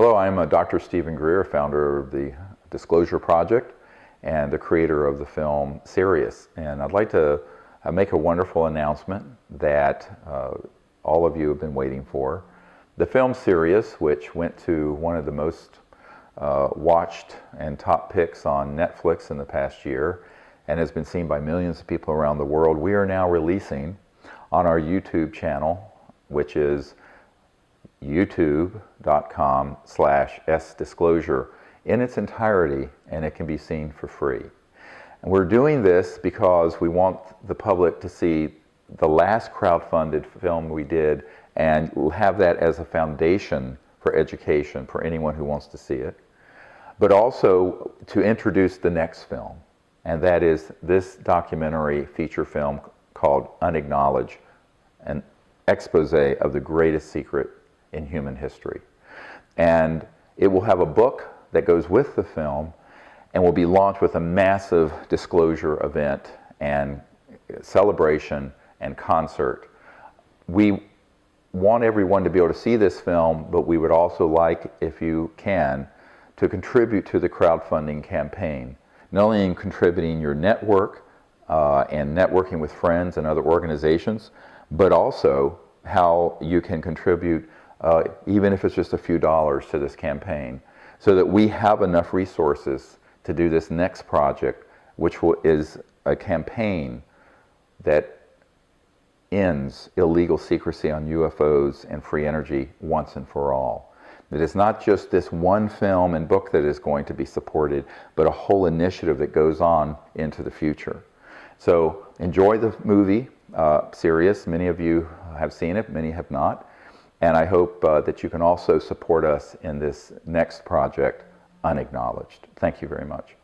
Hello, I'm Dr. Stephen GREER, founder of the Disclosure Project and the creator of the film Sirius. And I'd like to make a wonderful announcement that all of you have been waiting for. The film Sirius, which went to one of the most watched and top picks on Netflix in the past year and has been seen by millions of people around the world, we are now releasing on our YouTube channel, which is youtube.com/sdisclosure in its entirety, and it can be seen for free. And we're doing this because we want the public to see the last crowdfunded film we did and have that as a foundation for education for anyone who wants to see it, but also to introduce the next film, and that is this documentary feature film called Unacknowledged, an expose of the greatest secret in human history. And it will have a book that goes with the film and will be launched with a massive disclosure event and celebration and concert. We want everyone to be able to see this film, but we would also like, if you can, to contribute to the crowdfunding campaign. Not only in contributing your network and networking with friends and other organizations, but also how you can contribute even if it's just a few dollars to this campaign, so that we have enough resources to do this next project, which is a campaign that ends illegal secrecy on UFOs and free energy once and for all. It is not just this one film and book that is going to be supported, but a whole initiative that goes on into the future. So enjoy the movie, Sirius. Many of you have seen it, many have not. And I hope that you can also support us in this next project, Unacknowledged. Thank you very much.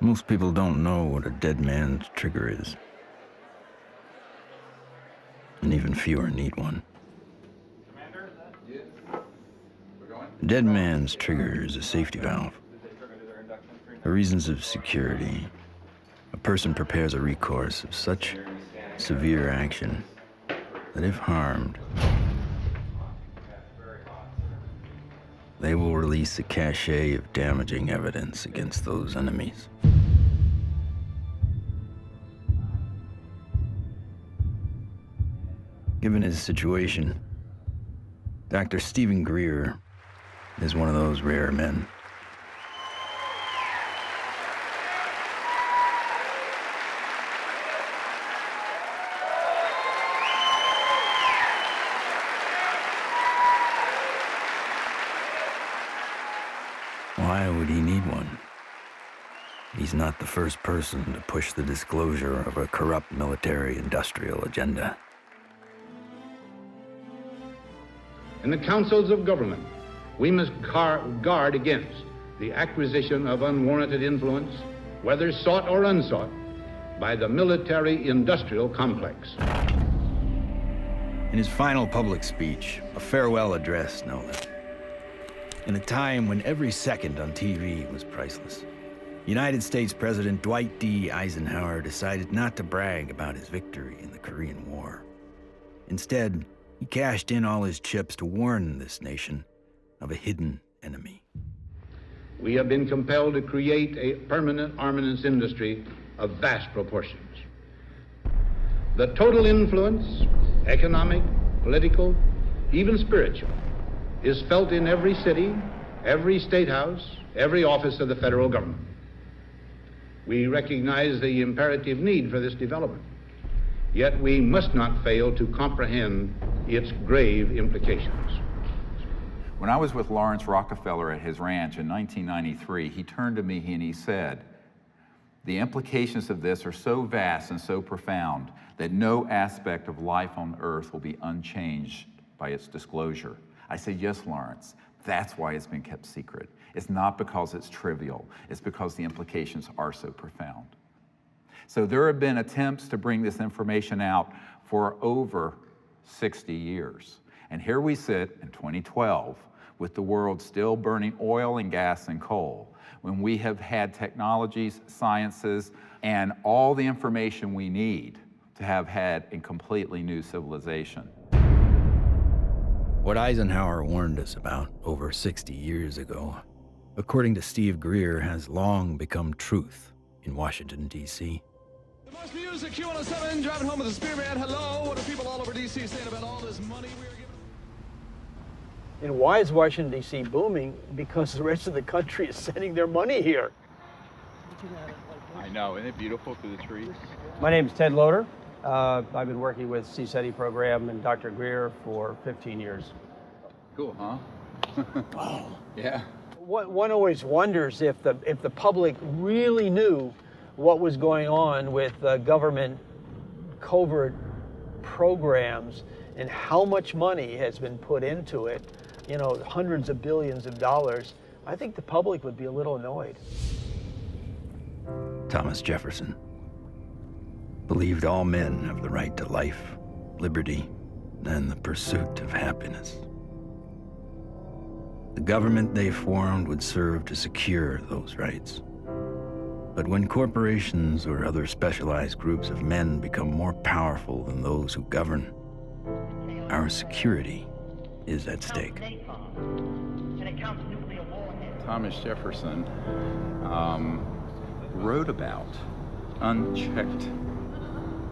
Most people don't know what a dead man's trigger is, and even fewer need one. A dead man's trigger is a safety valve. For reasons of security, a person prepares a recourse of such severe action that if harmed, they will release a cache of damaging evidence against those enemies. Given his situation, Dr. Stephen GREER is one of those rare men. Why would he need one? He's not the first person to push the disclosure of a corrupt military-industrial agenda. In the councils of government, we must guard against the acquisition of unwarranted influence, whether sought or unsought, by the military-industrial complex. In his final public speech, a farewell address, no less, in a time when every second on TV was priceless, United States President Dwight D. Eisenhower decided not to brag about his victory in the Korean War. Instead, he cashed in all his chips to warn this nation of a hidden enemy. We have been compelled to create a permanent armaments industry of vast proportions. The total influence, economic, political, even spiritual, is felt in every city, every state house, every office of the federal government. We recognize the imperative need for this development, yet we must not fail to comprehend its grave implications. When I was with Lawrence Rockefeller at his ranch in 1993, he turned to me and he said, "The implications of this are so vast and so profound that no aspect of life on earth will be unchanged by its disclosure." I said, "Yes, Lawrence, that's why it's been kept secret. It's not because it's trivial, it's because the implications are so profound." So there have been attempts to bring this information out for over 60 years. And here we sit in 2012 with the world still burning oil and gas and coal, when we have had technologies, sciences, and all the information we need to have had a completely new civilization. What Eisenhower warned us about over 60 years ago, according to Steve GREER, has long become truth in Washington, D.C. The most music, Q107, driving home with the Spearman. Hello, what are people all over D.C. saying about all this money we are giving? And why is Washington, D.C. booming? Because the rest of the country is sending their money here. I know, isn't it beautiful through the trees? My name is Ted Loader. I've been working with CSETI program and Dr. GREER for 15 years. Cool, huh? Wow. Yeah. One always wonders if the public really knew what was going on with government covert programs and how much money has been put into it, you know, hundreds of billions of dollars. I think the public would be a little annoyed. Thomas Jefferson believed all men have the right to life, liberty, and the pursuit of happiness. The government they formed would serve to secure those rights. But when corporations or other specialized groups of men become more powerful than those who govern, our security is at stake. Thomas Jefferson wrote about unchecked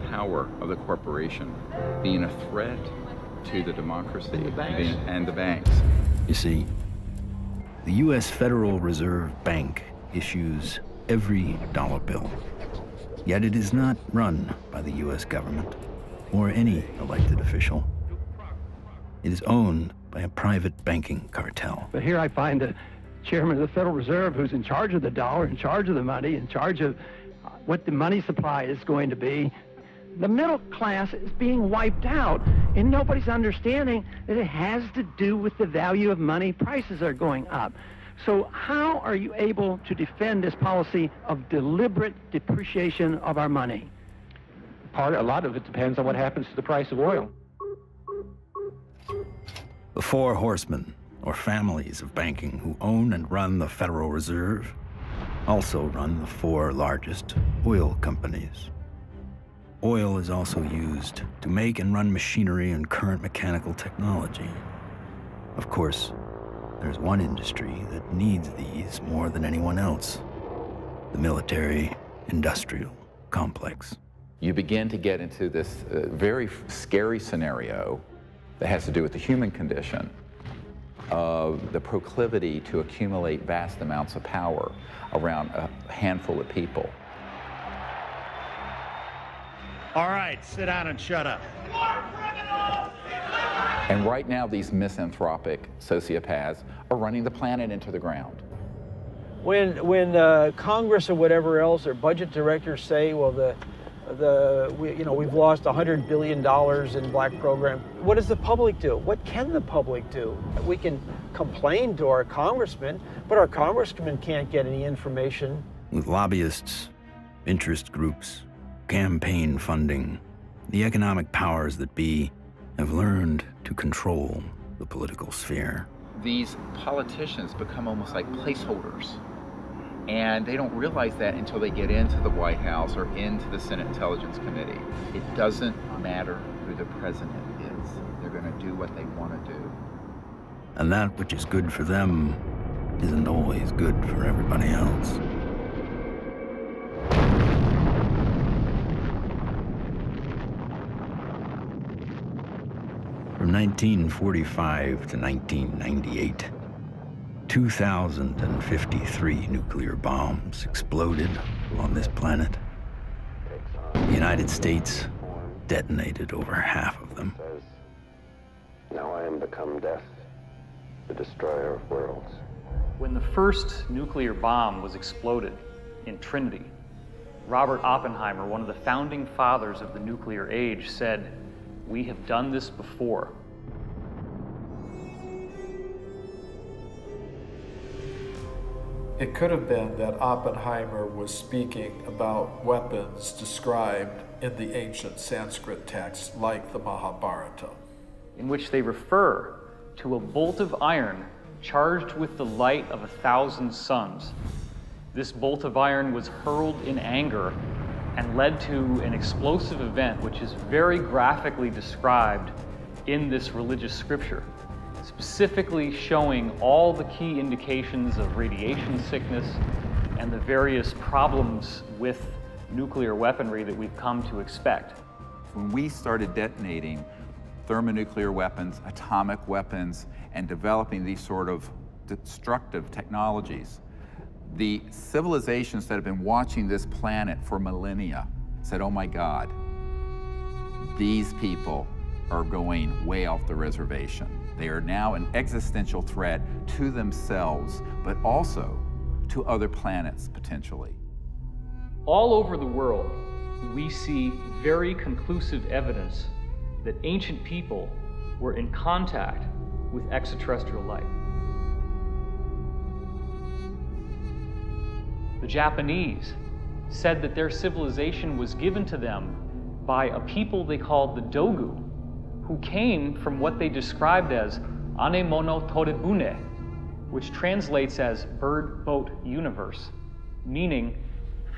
power of the corporation being a threat to the democracy and the banks. You see, the U.S. Federal Reserve Bank issues every dollar bill, yet it is not run by the U.S. government or any elected official. It is owned by a private banking cartel. But here I find the chairman of the Federal Reserve, who's in charge of the dollar, in charge of the money, in charge of what the money supply is going to be. The middle class is being wiped out, and nobody's understanding that it has to do with the value of money. Prices are going up. So how are you able to defend this policy of deliberate depreciation of our money? A lot of it depends on what happens to the price of oil. The four horsemen, or families of banking who own and run the Federal Reserve, also run the four largest oil companies. Oil is also used to make and run machinery and current mechanical technology. Of course, there's one industry that needs these more than anyone else: the military-industrial complex. you begin to get into this very scary scenario that has to do with the human condition of the proclivity to accumulate vast amounts of power around a handful of people. All right, sit down and shut up. And right now, these misanthropic sociopaths are running the planet into the ground. When Congress or whatever else or budget directors say, well, we've lost $100 billion in black program, what does the public do? What can the public do? We can complain to our congressmen, but our congressmen can't get any information. With lobbyists, interest groups, campaign funding, the economic powers that be have learned to control the political sphere. These politicians become almost like placeholders. And they don't realize that until they get into the White House or into the Senate Intelligence Committee. It doesn't matter who the president is. They're going to do what they want to do. And that which is good for them isn't always good for everybody else. From 1945 to 1998, 2,053 nuclear bombs exploded on this planet. The United States detonated over half of them. Now I am become death, the destroyer of worlds. When the first nuclear bomb was exploded in Trinity, Robert Oppenheimer, one of the founding fathers of the nuclear age, said, "We have done this before." It could have been that Oppenheimer was speaking about weapons described in the ancient Sanskrit texts like the Mahabharata, in which they refer to a bolt of iron charged with the light of 1,000 suns. This bolt of iron was hurled in anger and led to an explosive event which is very graphically described in this religious scripture, specifically showing all the key indications of radiation sickness and the various problems with nuclear weaponry that we've come to expect. When we started detonating thermonuclear weapons, atomic weapons, and developing these sort of destructive technologies, the civilizations that have been watching this planet for millennia said, oh my God, these people are going way off the reservation. They are now an existential threat to themselves, but also to other planets potentially. All over the world, we see very conclusive evidence that ancient people were in contact with extraterrestrial life. The Japanese said that their civilization was given to them by a people they called the Dogu, who came from what they described as Anemono Torebune, which translates as bird boat universe, meaning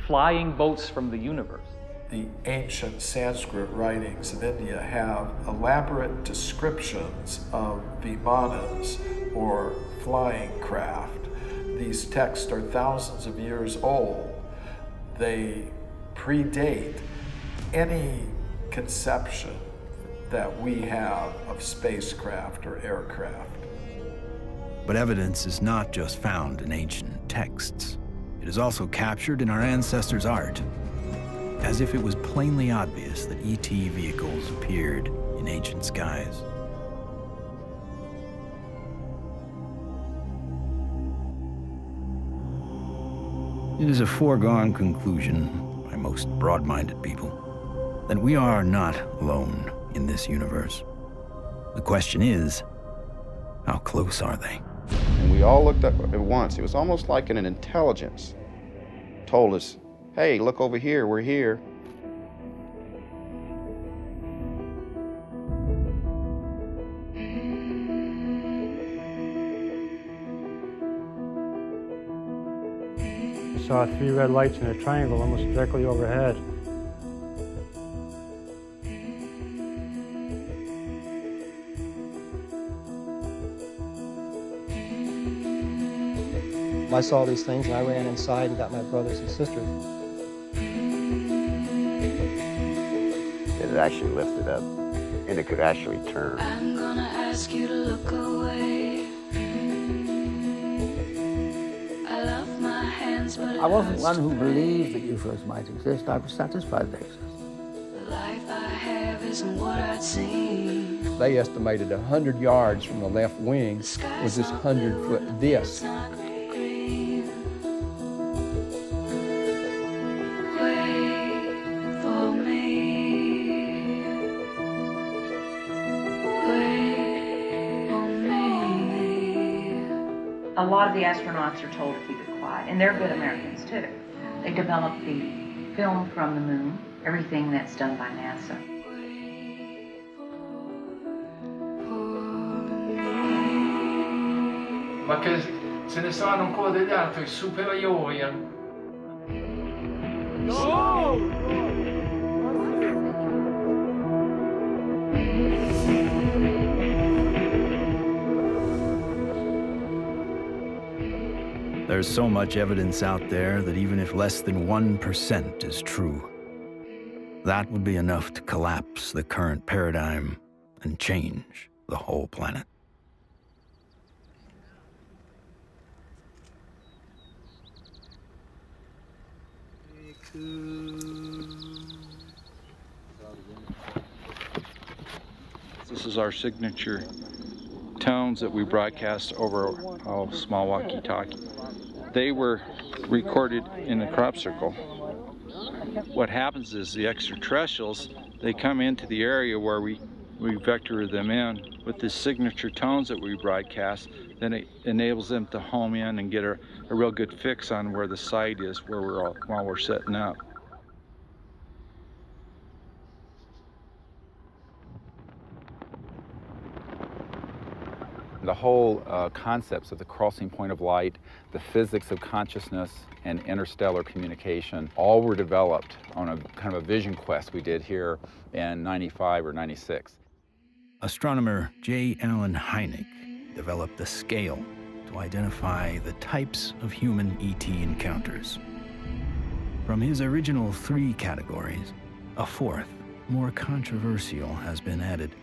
flying boats from the universe. The ancient Sanskrit writings of India have elaborate descriptions of vimanas, or flying craft. These texts are thousands of years old. They predate any conception that we have of spacecraft or aircraft. But evidence is not just found in ancient texts. It is also captured in our ancestors' art, as if it was plainly obvious that ET vehicles appeared in ancient skies. It is a foregone conclusion by most broad-minded people that we are not alone in this universe. The question is, how close are they? And we all looked up at once. It was almost like an intelligence told us, hey, look over here, we're here. I saw 3 red lights in a triangle almost directly overhead. I saw these things and I ran inside and got my brothers and sisters. it actually lifted up, and it could actually turn. I'm gonna ask you to look away. I love my hands, but I wasn't one who believed that UFOs might exist. I was satisfied they exist. the life I have isn't what I'd seen. They estimated 100 yards from the left wing was this 100-foot disc. A lot of the astronauts are told to keep it quiet, and they're good Americans too. They develop the film from the moon, everything that's done by NASA. Ma che se ne sanno ancora degli altri superiori. There's so much evidence out there that even if less than 1% is true, that would be enough to collapse the current paradigm and change the whole planet. This is our signature tones that we broadcast over a small walkie-talkie. They were recorded in the crop circle. What happens is the extraterrestrials, they come into the area where we vector them in with the signature tones that we broadcast. Then it enables them to home in and get a real good fix on where the site is while we're setting up. The whole concepts of the crossing point of light, the physics of consciousness, and interstellar communication all were developed on a kind of a vision quest we did here in 95 or 96. Astronomer J. Allen Hynek developed a scale to identify the types of human ET encounters. From his original 3 categories, a 4th, more controversial, has been added,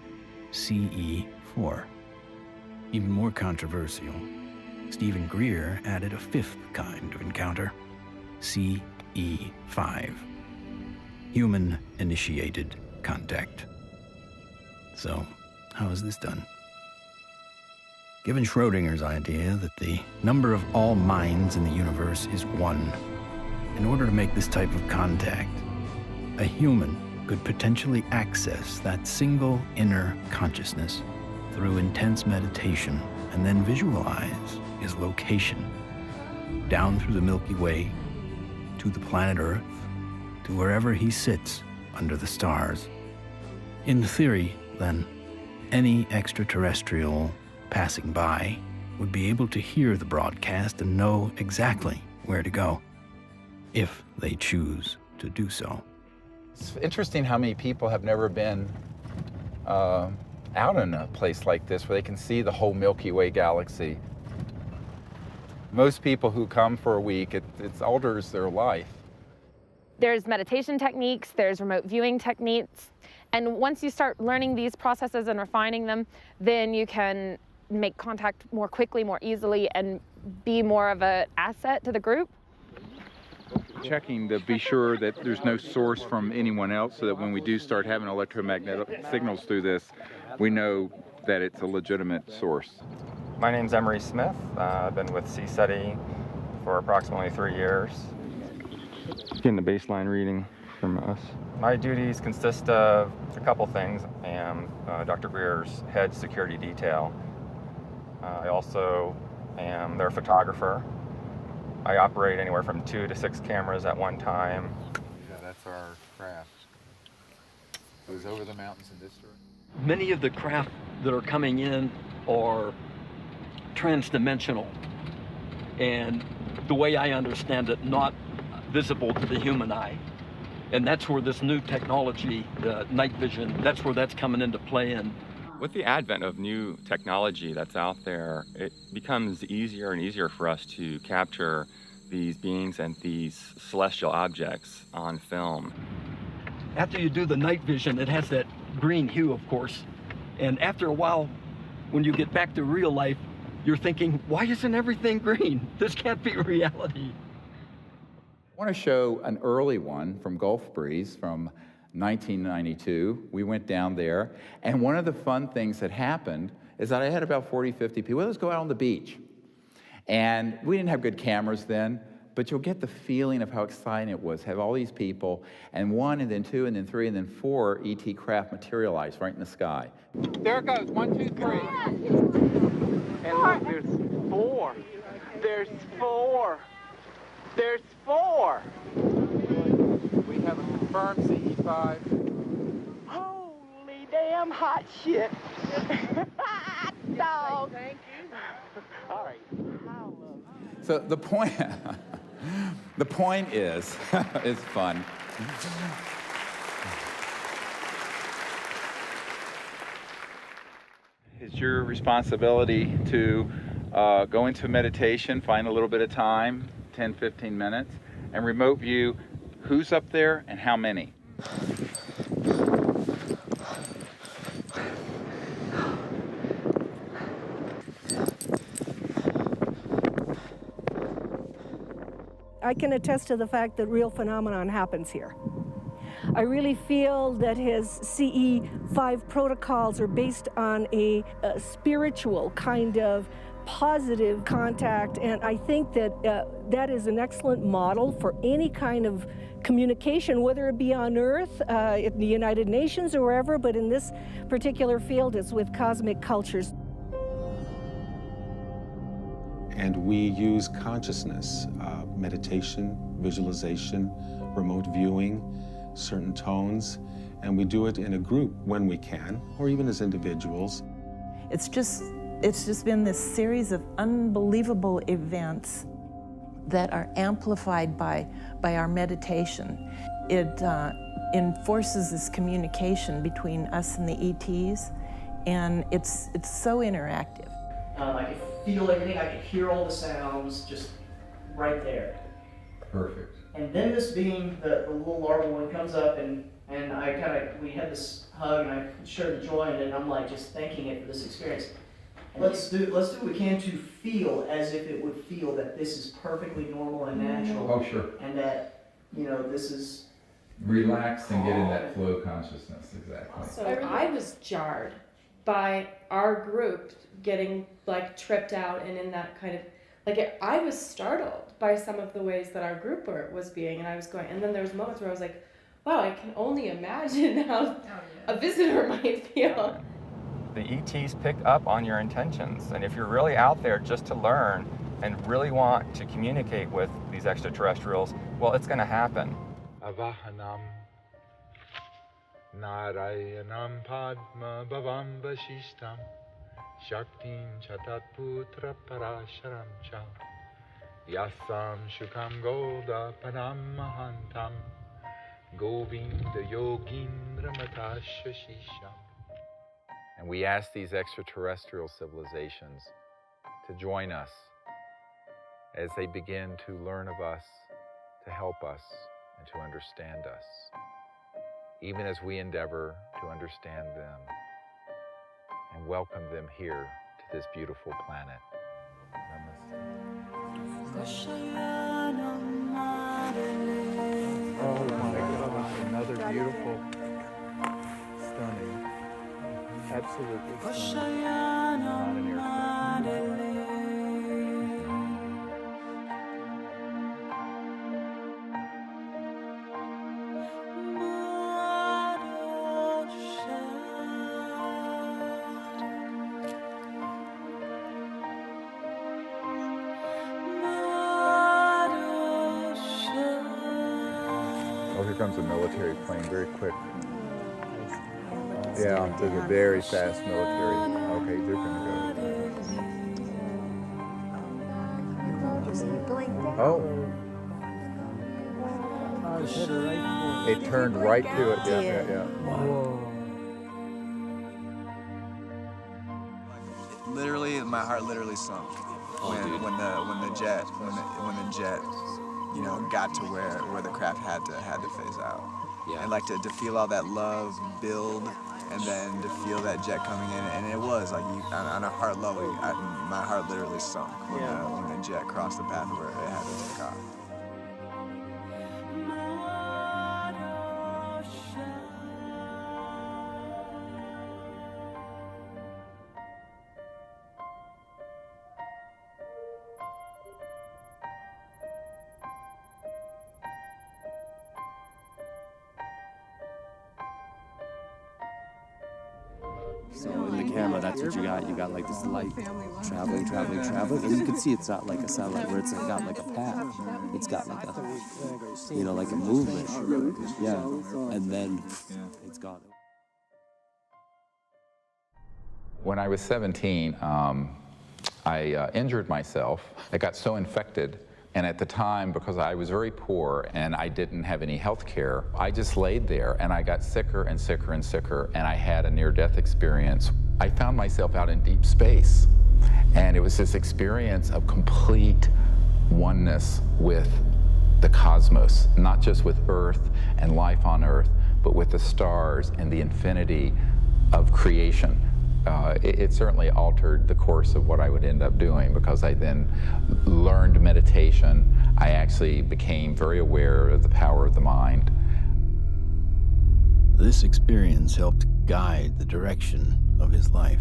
CE4. Even more controversial, Stephen GREER added a 5th kind of encounter, CE5, human-initiated contact. So, how is this done? Given Schrodinger's idea that the number of all minds in the universe is 1, in order to make this type of contact, a human could potentially access that single inner consciousness through intense meditation and then visualize his location down through the Milky Way to the planet Earth to wherever he sits under the stars. In theory, then, any extraterrestrial passing by would be able to hear the broadcast and know exactly where to go, if they choose to do so. It's interesting how many people have never been out in a place like this where they can see the whole Milky Way galaxy. Most people who come for a week, it alters their life. There's meditation techniques, there's remote viewing techniques, and once you start learning these processes and refining them, then you can make contact more quickly, more easily, and be more of an asset to the group. Checking to be sure that there's no source from anyone else so that when we do start having electromagnetic signals through this, we know that it's a legitimate source. My name's Emery Smith. I've been with CSETI for approximately 3 years. Getting the baseline reading from us. My duties consist of a couple things. I am Dr. GREER's head security detail. I also am their photographer. I operate anywhere from 2 to 6 cameras at one time. Yeah, that's our craft. It goes over the mountains in this direction. Many of the craft that are coming in are transdimensional, and the way I understand it, not visible to the human eye. And that's where this new technology, night vision, that's where that's coming into play. And with the advent of new technology that's out there, it becomes easier and easier for us to capture these beings and these celestial objects on film. after you do the night vision, it has that green hue, of course. And after a while, when you get back to real life, you're thinking, why isn't everything green? This can't be reality. I want to show an early one from Gulf Breeze from 1992. We went down there, and one of the fun things that happened is that I had about 40, 50 people. Let's go out on the beach. And we didn't have good cameras then, but you'll get the feeling of how exciting it was. Have all these people, and 1, and then 2, and then 3, and then 4 ET craft materialize right in the sky. There it goes, 1, 2, 3. And look, there's 4. There's 4. There's 4. We have a confirmed CE5. Holy damn hot shit. Dog. Thank you. All right. So the point, the point is, it's fun. It's your responsibility to go into meditation, find a little bit of time, 10, 15 minutes, and remote view who's up there and how many. I can attest to the fact that real phenomenon happens here. I really feel that his CE5 protocols are based on a spiritual kind of positive contact, and I think that that is an excellent model for any kind of communication, whether it be on Earth, in the United Nations or wherever, but in this particular field it's with cosmic cultures. And we use consciousness, meditation, visualization, remote viewing, certain tones, and we do it in a group when we can, or even as individuals. It's just been this series of unbelievable events that are amplified by our meditation. It enforces this communication between us and the ETs, and it's so interactive. I could feel everything, I could hear all the sounds just right there. Perfect. And then this being the little larval one comes up, and we had this hug, and I shared the joy in it, and I'm like just thanking it for this experience. Let's do what we can to feel as if it would feel that this is perfectly normal and natural. Oh, sure. And that, this is... Relax and get in that flow consciousness, exactly. So I was jarred by our group getting tripped out and in that kind of, I was startled by some of the ways that our group was being, and I was going, and then there was moments where I was like, wow, I can only imagine how a visitor might feel. The ETs pick up on your intentions, and if you're really out there just to learn and really want to communicate with these extraterrestrials, well, it's going to happen. Avahanam Narayanam Padma Bhavam Vashishtam Shaktim Chatat Putra Parasharam Cha Yasam Shukam Goda Padam Mahantam Govinda Yogindra Matashashisham. And we ask these extraterrestrial civilizations to join us as they begin to learn of us, to help us, and to understand us, even as we endeavor to understand them and welcome them here to this beautiful planet. Oh my goodness, another beautiful, stunning, absolutely stunning. Not an airplane. Oh, here comes a military plane very quick. Yeah, there's a very fast military. Okay, they're gonna go. Oh. It turned right to it. Yeah. Whoa. Literally, my heart literally sunk when the jet got to where the craft had to phase out. and like to feel all that love build, and then to feel that jet coming in, and it was like on a heart level, my heart literally sunk when the jet crossed the path where it had to take off. So in the camera, that's what you got. You got like this light traveling, and you can see it's not like a satellite where it's got like a path. It's got like a, like a movement. Yeah, and then it's gone. When I was 17, I injured myself. I got so infected. And at the time, because I was very poor and I didn't have any health care, I just laid there and I got sicker and sicker and sicker, and I had a near-death experience. I found myself out in deep space, and it was this experience of complete oneness with the cosmos, not just with Earth and life on Earth, but with the stars and the infinity of creation. It certainly altered the course of what I would end up doing, because I then learned meditation. I actually became very aware of the power of the mind. This experience helped guide the direction of his life.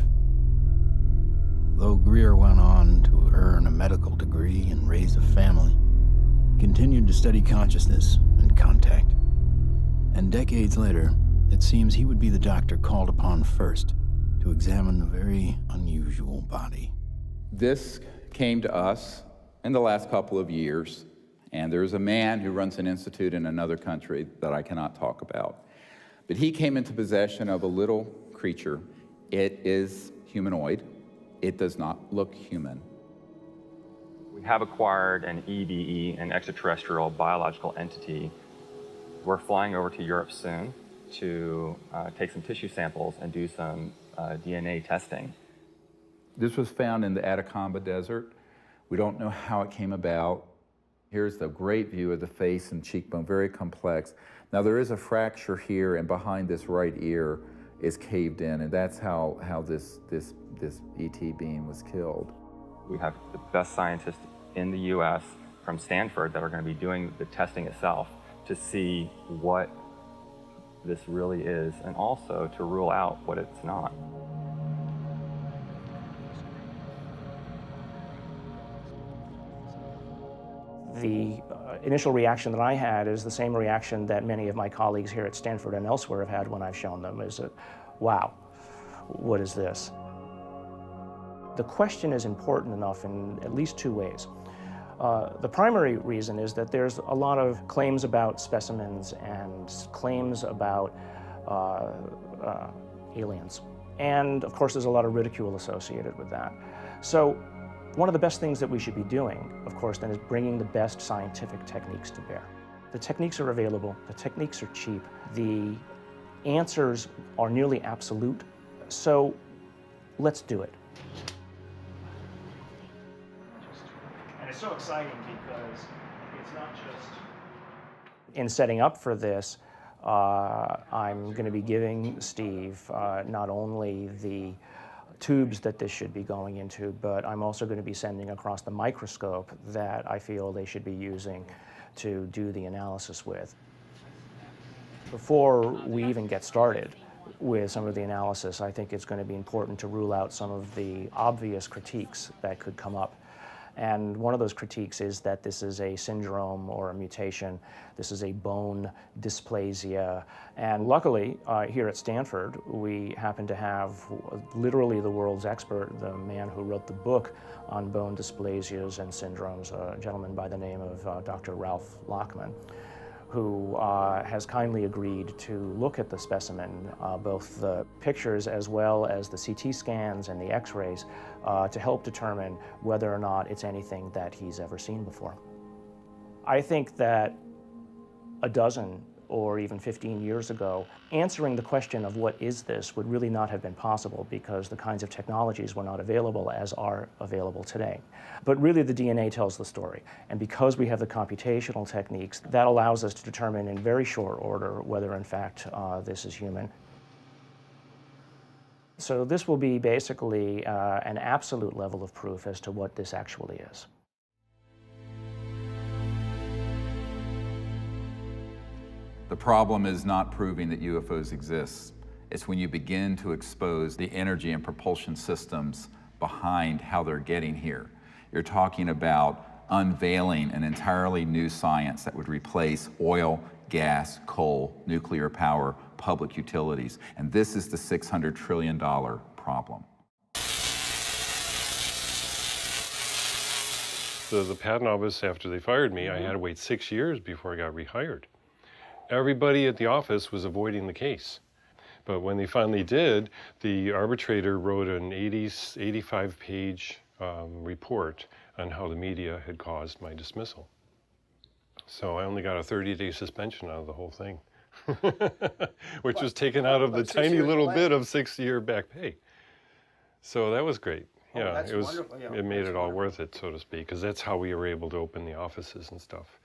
Though GREER went on to earn a medical degree and raise a family, he continued to study consciousness and contact. And decades later, it seems he would be the doctor called upon first to examine a very unusual body. This came to us in the last couple of years, and there's a man who runs an institute in another country that I cannot talk about. But he came into possession of a little creature. It is humanoid. It does not look human. We have acquired an EBE, an extraterrestrial biological entity. We're flying over to Europe soon to take some tissue samples and do some DNA testing. This was found in the Atacama Desert. We don't know how it came about. Here's the great view of the face and cheekbone, very complex. Now there is a fracture here, and behind this right ear is caved in, and that's how this ET being was killed. We have the best scientists in the US from Stanford that are going to be doing the testing itself to see what this really is, and also to rule out what it's not. The initial reaction that I had is the same reaction that many of my colleagues here at Stanford and elsewhere have had when I've shown them, is that, wow, what is this? The question is important enough in at least two ways. The primary reason is that there's a lot of claims about specimens and claims about aliens. And of course, there's a lot of ridicule associated with that. So one of the best things that we should be doing, of course, then is bringing the best scientific techniques to bear. The techniques are available, the techniques are cheap, the answers are nearly absolute, so let's do it. And it's so exciting because it's not just... In setting up for this, I'm going to be giving Steve not only the tubes that this should be going into, but I'm also going to be sending across the microscope that I feel they should be using to do the analysis with. Before we even get started with some of the analysis, I think it's going to be important to rule out some of the obvious critiques that could come up. And one of those critiques is that this is a syndrome or a mutation. This is a bone dysplasia. And luckily, here at Stanford, we happen to have literally the world's expert, the man who wrote the book on bone dysplasias and syndromes, a gentleman by the name of Dr. Ralph Lachman, who has kindly agreed to look at the specimen, both the pictures as well as the CT scans and the x-rays, to help determine whether or not it's anything that he's ever seen before. I think that a dozen or even 15 years ago, answering the question of what is this would really not have been possible because the kinds of technologies were not available as are available today. But really the DNA tells the story. And because we have the computational techniques, that allows us to determine in very short order whether in fact this is human. So this will be basically an absolute level of proof as to what this actually is. The problem is not proving that UFOs exist. It's when you begin to expose the energy and propulsion systems behind how they're getting here. You're talking about unveiling an entirely new science that would replace oil, gas, coal, nuclear power, public utilities. And this is the $600 trillion problem. The patent office, after they fired me, I had to wait 6 years before I got rehired. Everybody at the office was avoiding the case. But when they finally did, the arbitrator wrote an 85-page report on how the media had caused my dismissal. So I only got a 30-day suspension out of the whole thing, which was taken out of the tiny little bit of 6-year back pay. So that was great. Yeah, it was. Wonderful. Yeah, it made it all worth it, so to speak, because that's how we were able to open the offices and stuff.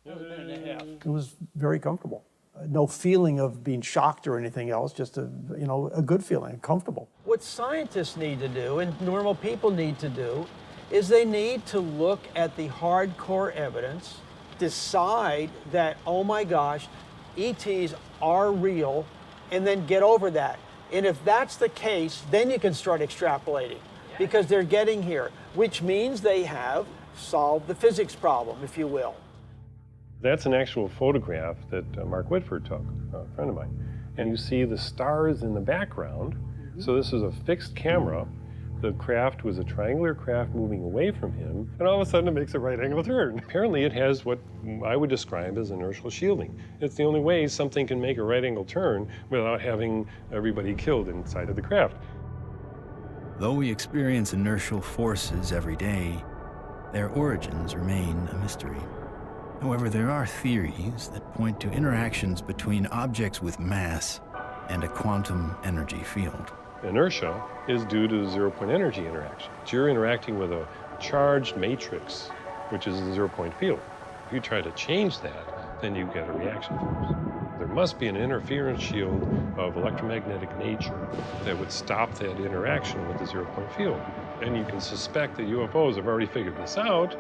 It was very comfortable. No feeling of being shocked or anything else, just a good feeling, comfortable. What scientists need to do and normal people need to do is they need to look at the hardcore evidence, decide that, oh my gosh, ETs are real, and then get over that. And if that's the case, then you can start extrapolating because they're getting here, which means they have solved the physics problem, if you will. That's an actual photograph that Mark Whitford took, a friend of mine. And you see the stars in the background. So this is a fixed camera. The craft was a triangular craft moving away from him, and all of a sudden it makes a right angle turn. Apparently it has what I would describe as inertial shielding. It's the only way something can make a right angle turn without having everybody killed inside of the craft. Though we experience inertial forces every day, their origins remain a mystery. However, there are theories that point to interactions between objects with mass and a quantum energy field. Inertia is due to the zero-point energy interaction. You're interacting with a charged matrix, which is a zero-point field. If you try to change that, then you get a reaction force. There must be an interference shield of electromagnetic nature that would stop that interaction with the zero-point field. And you can suspect that UFOs have already figured this out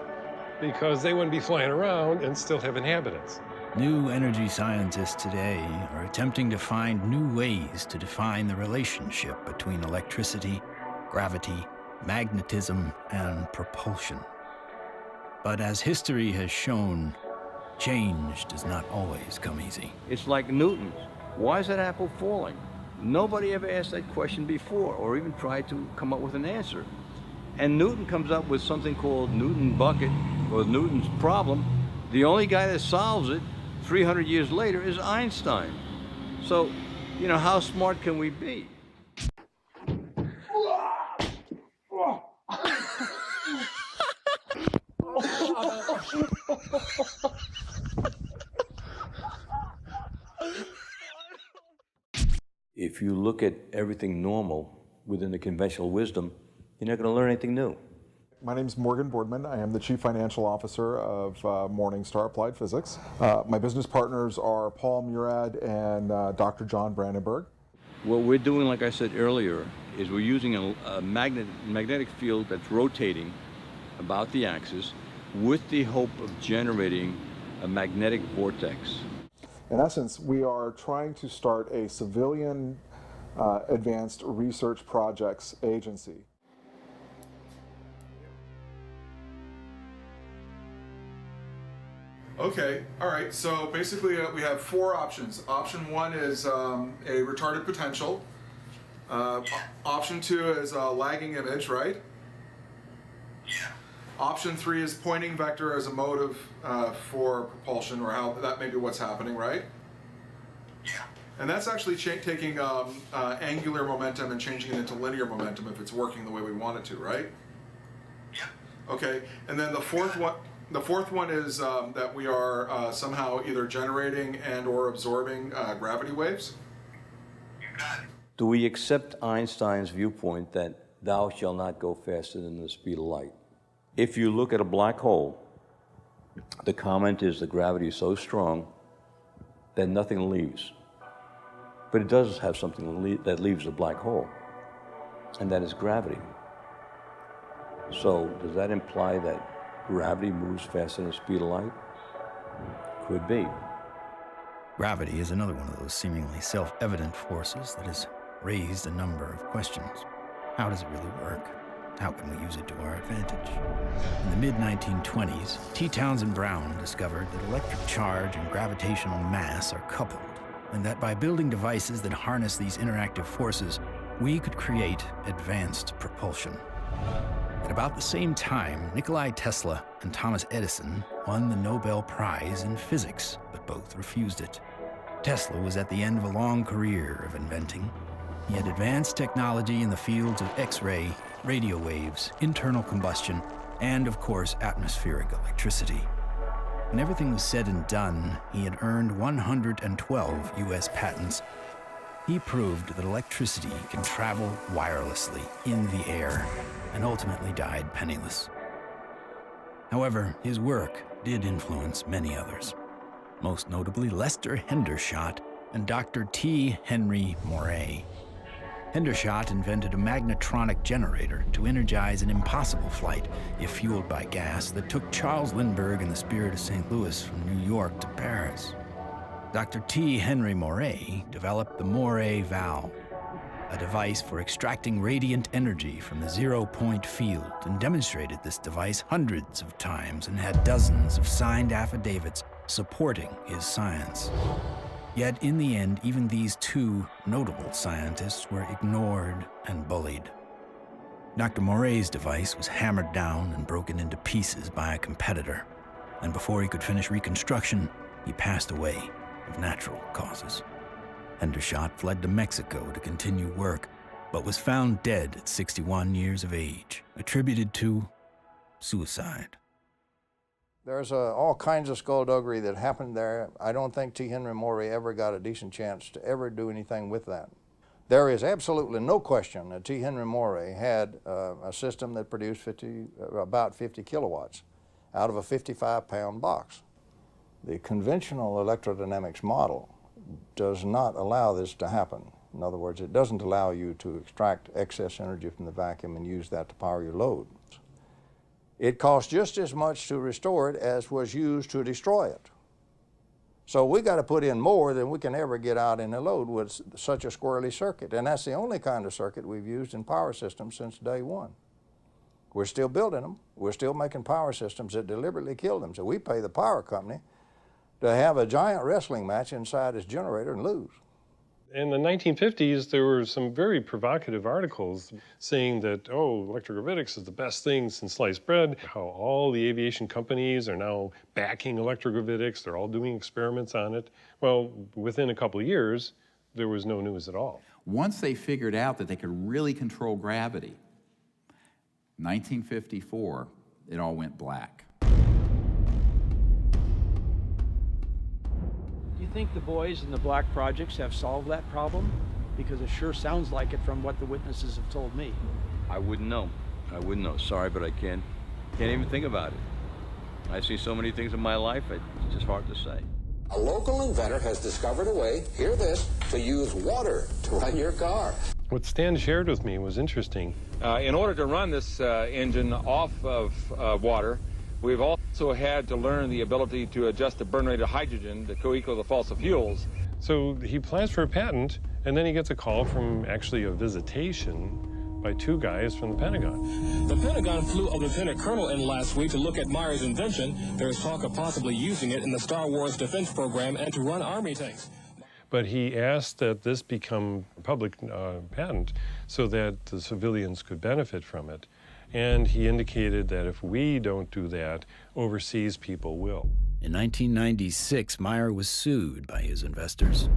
because they wouldn't be flying around and still have inhabitants. New energy scientists today are attempting to find new ways to define the relationship between electricity, gravity, magnetism, and propulsion. But as history has shown, change does not always come easy. It's like Newton. Why is that apple falling? Nobody ever asked that question before or even tried to come up with an answer. And Newton comes up with something called Newton bucket, or Newton's problem. The only guy that solves it 300 years later is Einstein. So, how smart can we be? If you look at everything normal within the conventional wisdom, you're not going to learn anything new. My name is Morgan Boardman. I am the Chief Financial Officer of Morningstar Applied Physics. My business partners are Paul Murad and Dr. John Brandenburg. What we're doing, like I said earlier, is we're using a magnetic field that's rotating about the axis with the hope of generating a magnetic vortex. In essence, we are trying to start a civilian advanced research projects agency. Okay, all right, so basically we have 4 options. Option 1 is a retarded potential. Option 2 is a lagging image, right? Yeah. Option 3 is pointing vector as a motive for propulsion, or how that may be what's happening, right? Yeah. And that's actually taking angular momentum and changing it into linear momentum if it's working the way we want it to, right? Yeah. Okay, and then the fourth one. The fourth one is that we are somehow either generating and or absorbing gravity waves. Do we accept Einstein's viewpoint that thou shalt not go faster than the speed of light? If you look at a black hole, the comment is the gravity is so strong that nothing leaves. But it does have something that leaves the black hole, and that is gravity. So does that imply that gravity moves faster than the speed of light? Could be. Gravity is another one of those seemingly self-evident forces that has raised a number of questions. How does it really work? How can we use it to our advantage? In the mid-1920s, T. Townsend Brown discovered that electric charge and gravitational mass are coupled, and that by building devices that harness these interactive forces, we could create advanced propulsion. At about the same time, Nikola Tesla and Thomas Edison won the Nobel Prize in physics, but both refused it. Tesla was at the end of a long career of inventing. He had advanced technology in the fields of X-ray, radio waves, internal combustion, and, of course, atmospheric electricity. When everything was said and done, he had earned 112 U.S. patents. He proved that electricity can travel wirelessly in the air, and ultimately died penniless. However, his work did influence many others, most notably Lester Hendershot and Dr. T. Henry Moray. Hendershot invented a magnetronic generator to energize an impossible flight, if fueled by gas, that took Charles Lindbergh and the Spirit of St. Louis from New York to Paris. Dr. T. Henry Moray developed the Moray valve, a device for extracting radiant energy from the zero-point field, and demonstrated this device hundreds of times and had dozens of signed affidavits supporting his science. Yet in the end, even these two notable scientists were ignored and bullied. Dr. Moray's device was hammered down and broken into pieces by a competitor, and before he could finish reconstruction, he passed away of natural causes. Hendershot fled to Mexico to continue work, but was found dead at 61 years of age, attributed to suicide. There's all kinds of skullduggery that happened there. I don't think T. Henry Moray ever got a decent chance to ever do anything with that. There is absolutely no question that T. Henry Moray had a system that produced about 50 kilowatts out of a 55-pound box. The conventional electrodynamics model does not allow this to happen. In other words, it doesn't allow you to extract excess energy from the vacuum and use that to power your load. It costs just as much to restore it as was used to destroy it. So we got to put in more than we can ever get out in a load with such a squirrely circuit. And that's the only kind of circuit we've used in power systems since day one. We're still building them. We're still making power systems that deliberately kill them. So we pay the power company to have a giant wrestling match inside his generator and lose. In the 1950s, there were some very provocative articles saying that, oh, electrogravitics is the best thing since sliced bread, how all the aviation companies are now backing electrogravitics, they're all doing experiments on it. Well, within a couple of years, there was no news at all. Once they figured out that they could really control gravity, 1954, it all went black. Do you think the boys in the black projects have solved that problem? Because it sure sounds like it from what the witnesses have told me. I wouldn't know. I wouldn't know. Sorry, but I can't even think about it. I see so many things in my life, it's just hard to say. A local inventor has discovered a way, hear this, to use water to run your car. What Stan shared with me was interesting. In order to run this engine off of water, we've also had to learn the ability to adjust the burn rate of hydrogen to co-equal the fossil fuels. So he applies for a patent, and then he gets a call from actually a visitation by two guys from the Pentagon. The Pentagon flew a lieutenant colonel in last week to look at Meyer's invention. There's talk of possibly using it in the Star Wars defense program and to run Army tanks. But he asked that this become a public patent so that the civilians could benefit from it. And he indicated that if we don't do that, overseas people will. In 1996, Meyer was sued by his investors,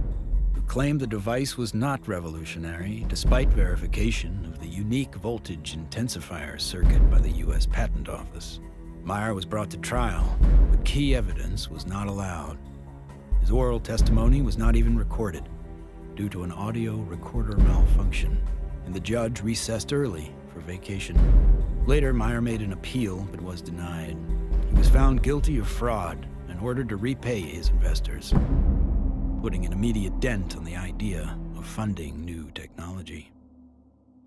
who claimed the device was not revolutionary, despite verification of the unique voltage intensifier circuit by the U.S. Patent Office. Meyer was brought to trial, but key evidence was not allowed. His oral testimony was not even recorded due to an audio recorder malfunction, and the judge recessed early for vacation. Later, Meyer made an appeal but was denied. He was found guilty of fraud and ordered to repay his investors, putting an immediate dent on the idea of funding new technology.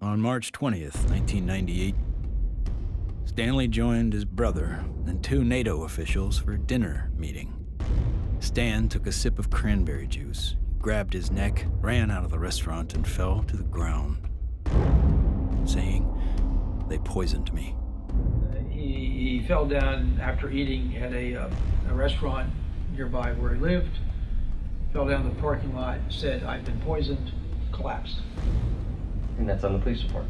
On March 20th, 1998, Stanley joined his brother and 2 NATO officials for a dinner meeting. Stan took a sip of cranberry juice, grabbed his neck, ran out of the restaurant, and fell to the ground, saying, "They poisoned me." He fell down after eating at a restaurant nearby where he lived, fell down the parking lot, said, "I've been poisoned," collapsed. And that's on the police report?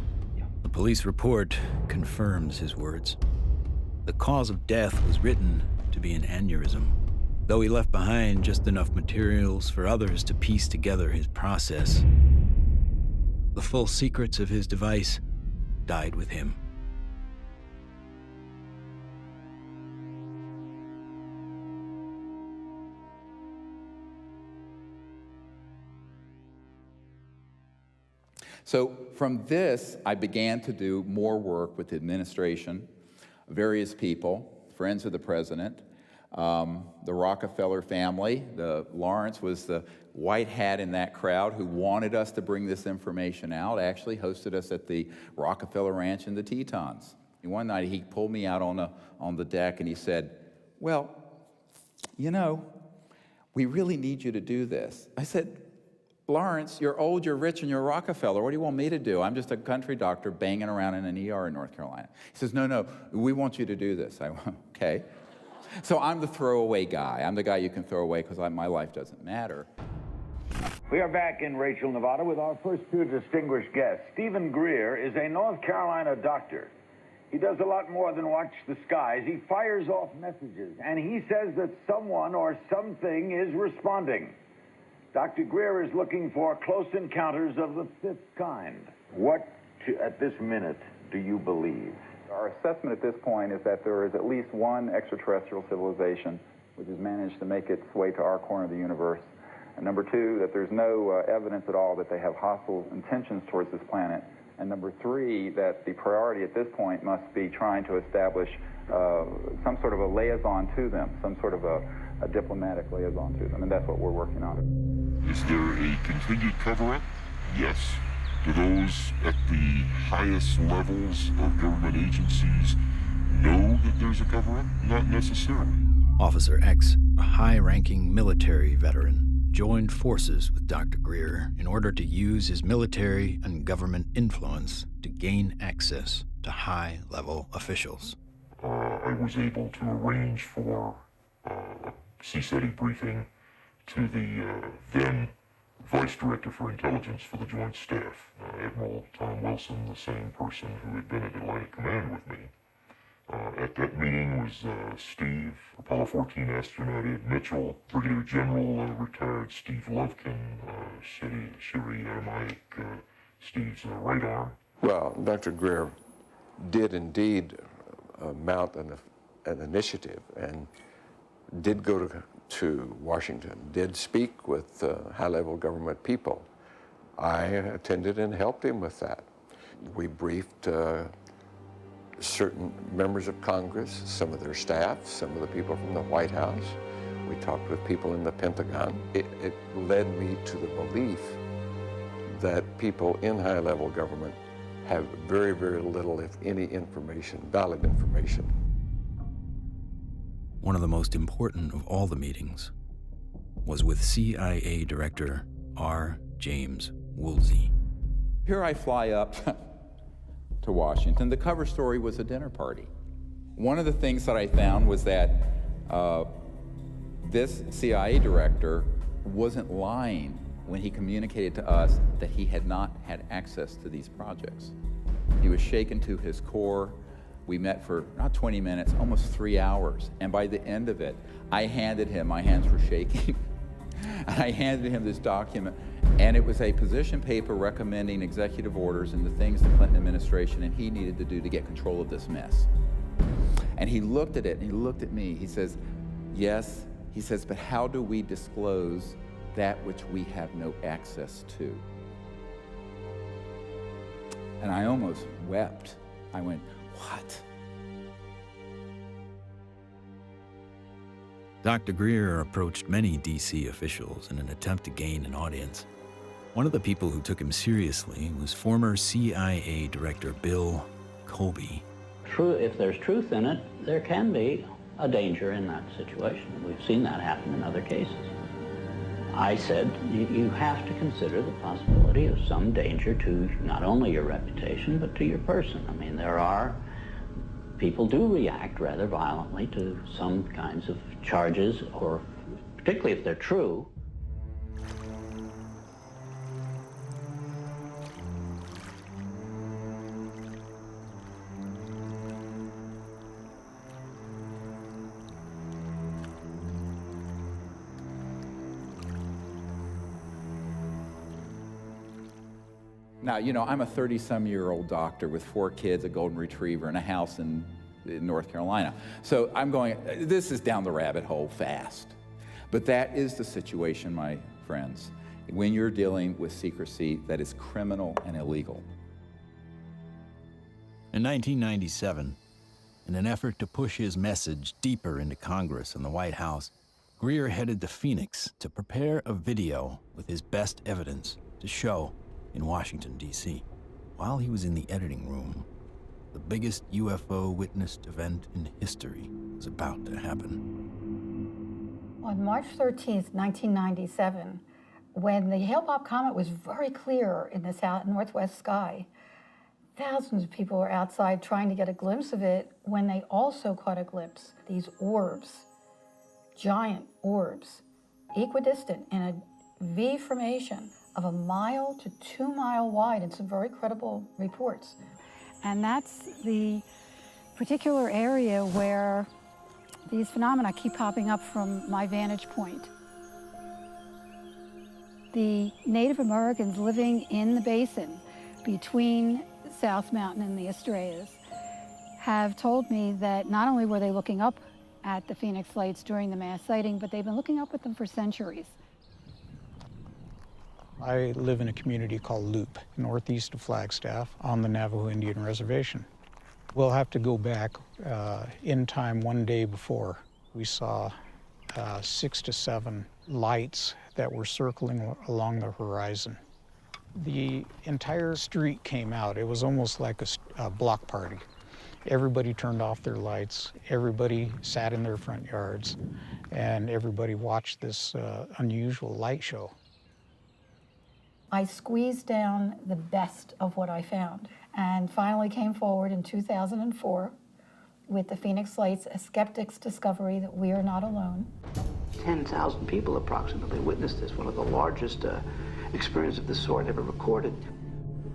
The police report confirms his words. The cause of death was written to be an aneurysm, though he left behind just enough materials for others to piece together his process. The full secrets of his device died with him. So from this, I began to do more work with the administration, various people, friends of the president, the Rockefeller family. Lawrence was the white hat in that crowd who wanted us to bring this information out, actually hosted us at the Rockefeller Ranch in the Tetons. And one night he pulled me out on the deck and he said, "Well, you know, we really need you to do this." I said, "Lawrence, you're old, you're rich, and you're Rockefeller. What do you want me to do? I'm just a country doctor banging around in an ER in North Carolina." He says, no, we want you to do this. I went, okay. So I'm the throwaway guy. I'm the guy you can throw away because my life doesn't matter. We are back in Rachel, Nevada with our first 2 distinguished guests. Stephen GREER is a North Carolina doctor. He does a lot more than watch the skies. He fires off messages, and he says that someone or something is responding. Dr. GREER is looking for close encounters of the 5th kind. What, at this minute, do you believe? Our assessment at this point is that there is at least one extraterrestrial civilization which has managed to make its way to our corner of the universe. And number 2, that there's no evidence at all that they have hostile intentions towards this planet. And number 3, that the priority at this point must be trying to establish some sort of a liaison to them, some sort of a diplomatic liaison to them, and that's what we're working on. Is there a continued cover-up? Yes. Do those at the highest levels of government agencies know that there's a cover-up? Not necessarily. Officer X, a high-ranking military veteran, joined forces with Dr. GREER in order to use his military and government influence to gain access to high-level officials. I was able to arrange for a CSETI briefing to the then Vice Director for Intelligence for the Joint Staff, Admiral Tom Wilson, the same person who had been at Atlantic Command with me. At that meeting was Steve, Apollo 14 astronaut Ed Mitchell, Brigadier General retired Steve Lovkin, Siri Aramaic, Steve's right arm. Well, Dr. GREER did indeed mount an initiative and did go to Washington, did speak with high-level government people. I attended and helped him with that. We briefed certain members of Congress, some of their staff, some of the people from the White House. We talked with people in the Pentagon. It led me to the belief that people in high-level government have very, very little, if any, information, valid information. One of the most important of all the meetings was with CIA Director R. James Woolsey. Here I fly up to Washington. The cover story was a dinner party. One of the things that I found was that this CIA director wasn't lying when he communicated to us that he had not had access to these projects. He was shaken to his core. We met for not 20 minutes, almost 3 hours. And by the end of it, I handed him, my hands were shaking, I handed him this document, and it was a position paper recommending executive orders and the things the Clinton administration and he needed to do to get control of this mess. And he looked at it, and he looked at me. He says, yes, he says, but how do we disclose that which we have no access to? And I almost wept. I went, what? Dr. GREER approached many D.C. officials in an attempt to gain an audience. One of the people who took him seriously was former CIA Director Bill Colby. True, if there's truth in it, there can be a danger in that situation. We've seen that happen in other cases. I said, you have to consider the possibility of some danger to not only your reputation, but to your person. I mean, people do react rather violently to some kinds of charges, or particularly if they're true. Now, you know, I'm a 30-some-year-old doctor with 4 kids, a golden retriever, and a house in North Carolina. So I'm going, this is down the rabbit hole fast. But that is the situation, my friends, when you're dealing with secrecy that is criminal and illegal. In 1997, in an effort to push his message deeper into Congress and the White House, GREER headed to Phoenix to prepare a video with his best evidence to show in Washington, D.C. While he was in the editing room, the biggest UFO witnessed event in history was about to happen. On March 13th, 1997, when the Hale-Bopp comet was very clear in the northwest sky, thousands of people were outside trying to get a glimpse of it when they also caught a glimpse. These orbs, giant orbs, equidistant in a V formation of 1 mile to 2 mile wide in some very credible reports. And that's the particular area where these phenomena keep popping up from my vantage point. The Native Americans living in the basin between South Mountain and the Estrellas have told me that not only were they looking up at the Phoenix Lights during the mass sighting, but they've been looking up at them for centuries. I live in a community called Loop, northeast of Flagstaff, on the Navajo Indian Reservation. We'll have to go back in time one day before. We saw 6 to 7 lights that were circling along the horizon. The entire street came out. It was almost like a block party. Everybody turned off their lights, everybody sat in their front yards, and everybody watched this unusual light show. I squeezed down the best of what I found and finally came forward in 2004 with the Phoenix Lights, a skeptic's discovery that we are not alone. 10,000 people approximately witnessed this, one of the largest experiences of this sort ever recorded.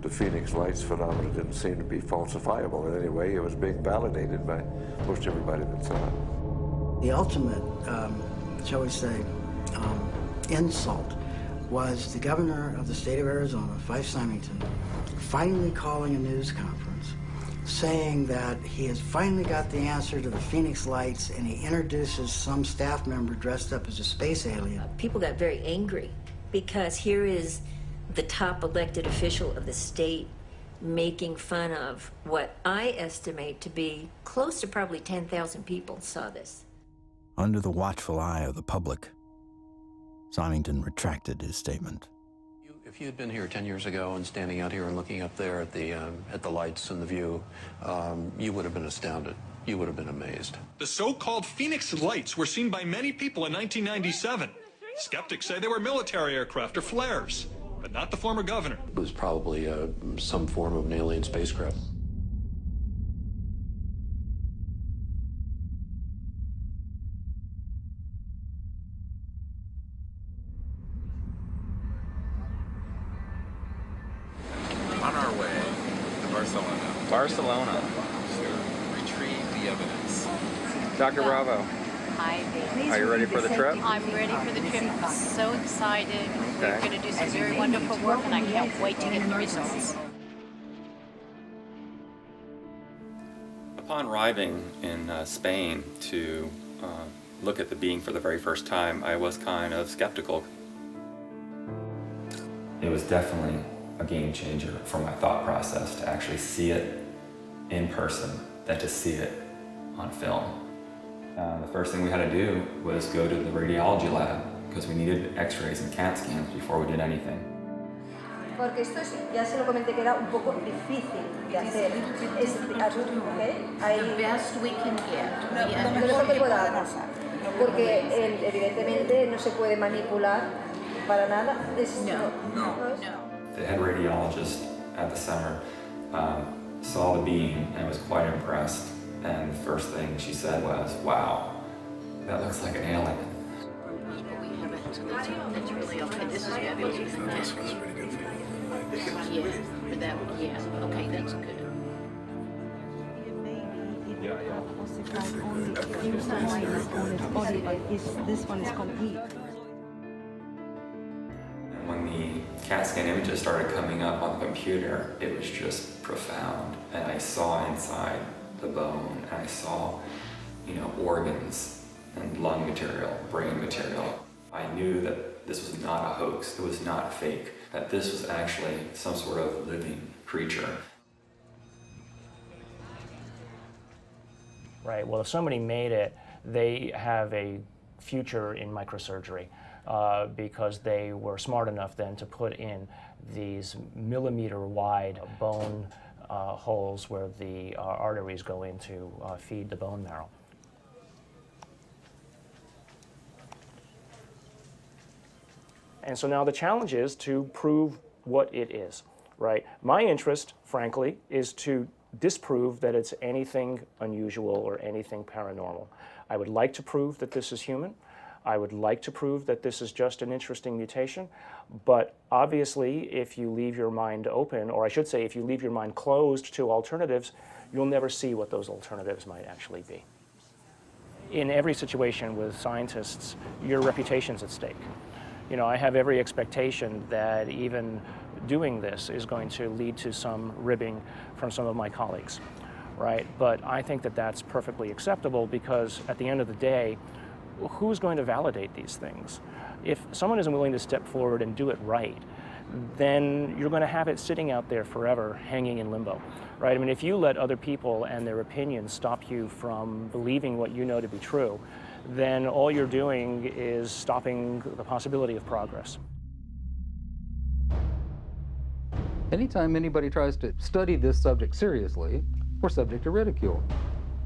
The Phoenix Lights phenomenon didn't seem to be falsifiable in any way. It was being validated by most everybody that saw it. The ultimate, shall we say, insult was the governor of the state of Arizona, Fife Symington, finally calling a news conference saying that he has finally got the answer to the Phoenix Lights, and he introduces some staff member dressed up as a space alien. People got very angry because here is the top elected official of the state making fun of what I estimate to be close to probably 10,000 people saw this. Under the watchful eye of the public, Symington retracted his statement. If you had been here 10 years ago and standing out here and looking up there at the lights and the view, you would have been astounded. You would have been amazed. The so-called Phoenix Lights were seen by many people in 1997. Skeptics say they were military aircraft or flares, but not the former governor. It was probably some form of an alien spacecraft. On our way to Barcelona. Barcelona. To retrieve the evidence. Dr. Bravo. Hi, Bailey. Are you ready for the trip? I'm ready for the trip. I'm so excited. We're going to do some very wonderful work, and I can't wait to get the results. Upon arriving in Spain to look at the being for the very first time, I was kind of skeptical. It was definitely a game changer for my thought process to actually see it in person than to see it on film. The first thing we had to do was go to the radiology lab because we needed x-rays and CAT scans before we did anything. Porque esto es, ya se lo comenté que era un poco difícil de hacer. Es, ¿okay? The best we can get. Lo mejor que podamos. Porque evidentemente no se puede manipular para nada. No. The head radiologist at the center saw the beam and was quite impressed. And the first thing she said was, "Wow, that looks like an alien." That's really okay. This is fabulous. This one's pretty good for you. Yeah, for that one, yeah. Okay, that's good. This one is complete. When the CAT scan images started coming up on the computer, it was just profound. And I saw inside the bone, and I saw, organs and lung material, brain material. I knew that this was not a hoax, it was not fake, that this was actually some sort of living creature. Right, well, if somebody made it, they have a future in microsurgery because they were smart enough then to put in these millimeter-wide bone holes where the arteries go in to feed the bone marrow. And so now the challenge is to prove what it is, right? My interest, frankly, is to disprove that it's anything unusual or anything paranormal. I would like to prove that this is human. I would like to prove that this is just an interesting mutation. But obviously, if you leave your mind open, or I should say, if you leave your mind closed to alternatives, you'll never see what those alternatives might actually be. In every situation with scientists, your reputation's at stake. I have every expectation that even doing this is going to lead to some ribbing from some of my colleagues, right? But I think that that's perfectly acceptable because at the end of the day, who's going to validate these things? If someone isn't willing to step forward and do it right, then you're going to have it sitting out there forever, hanging in limbo, right? I mean, if you let other people and their opinions stop you from believing what you know to be true, then all you're doing is stopping the possibility of progress. Anytime anybody tries to study this subject seriously, we're subject to ridicule.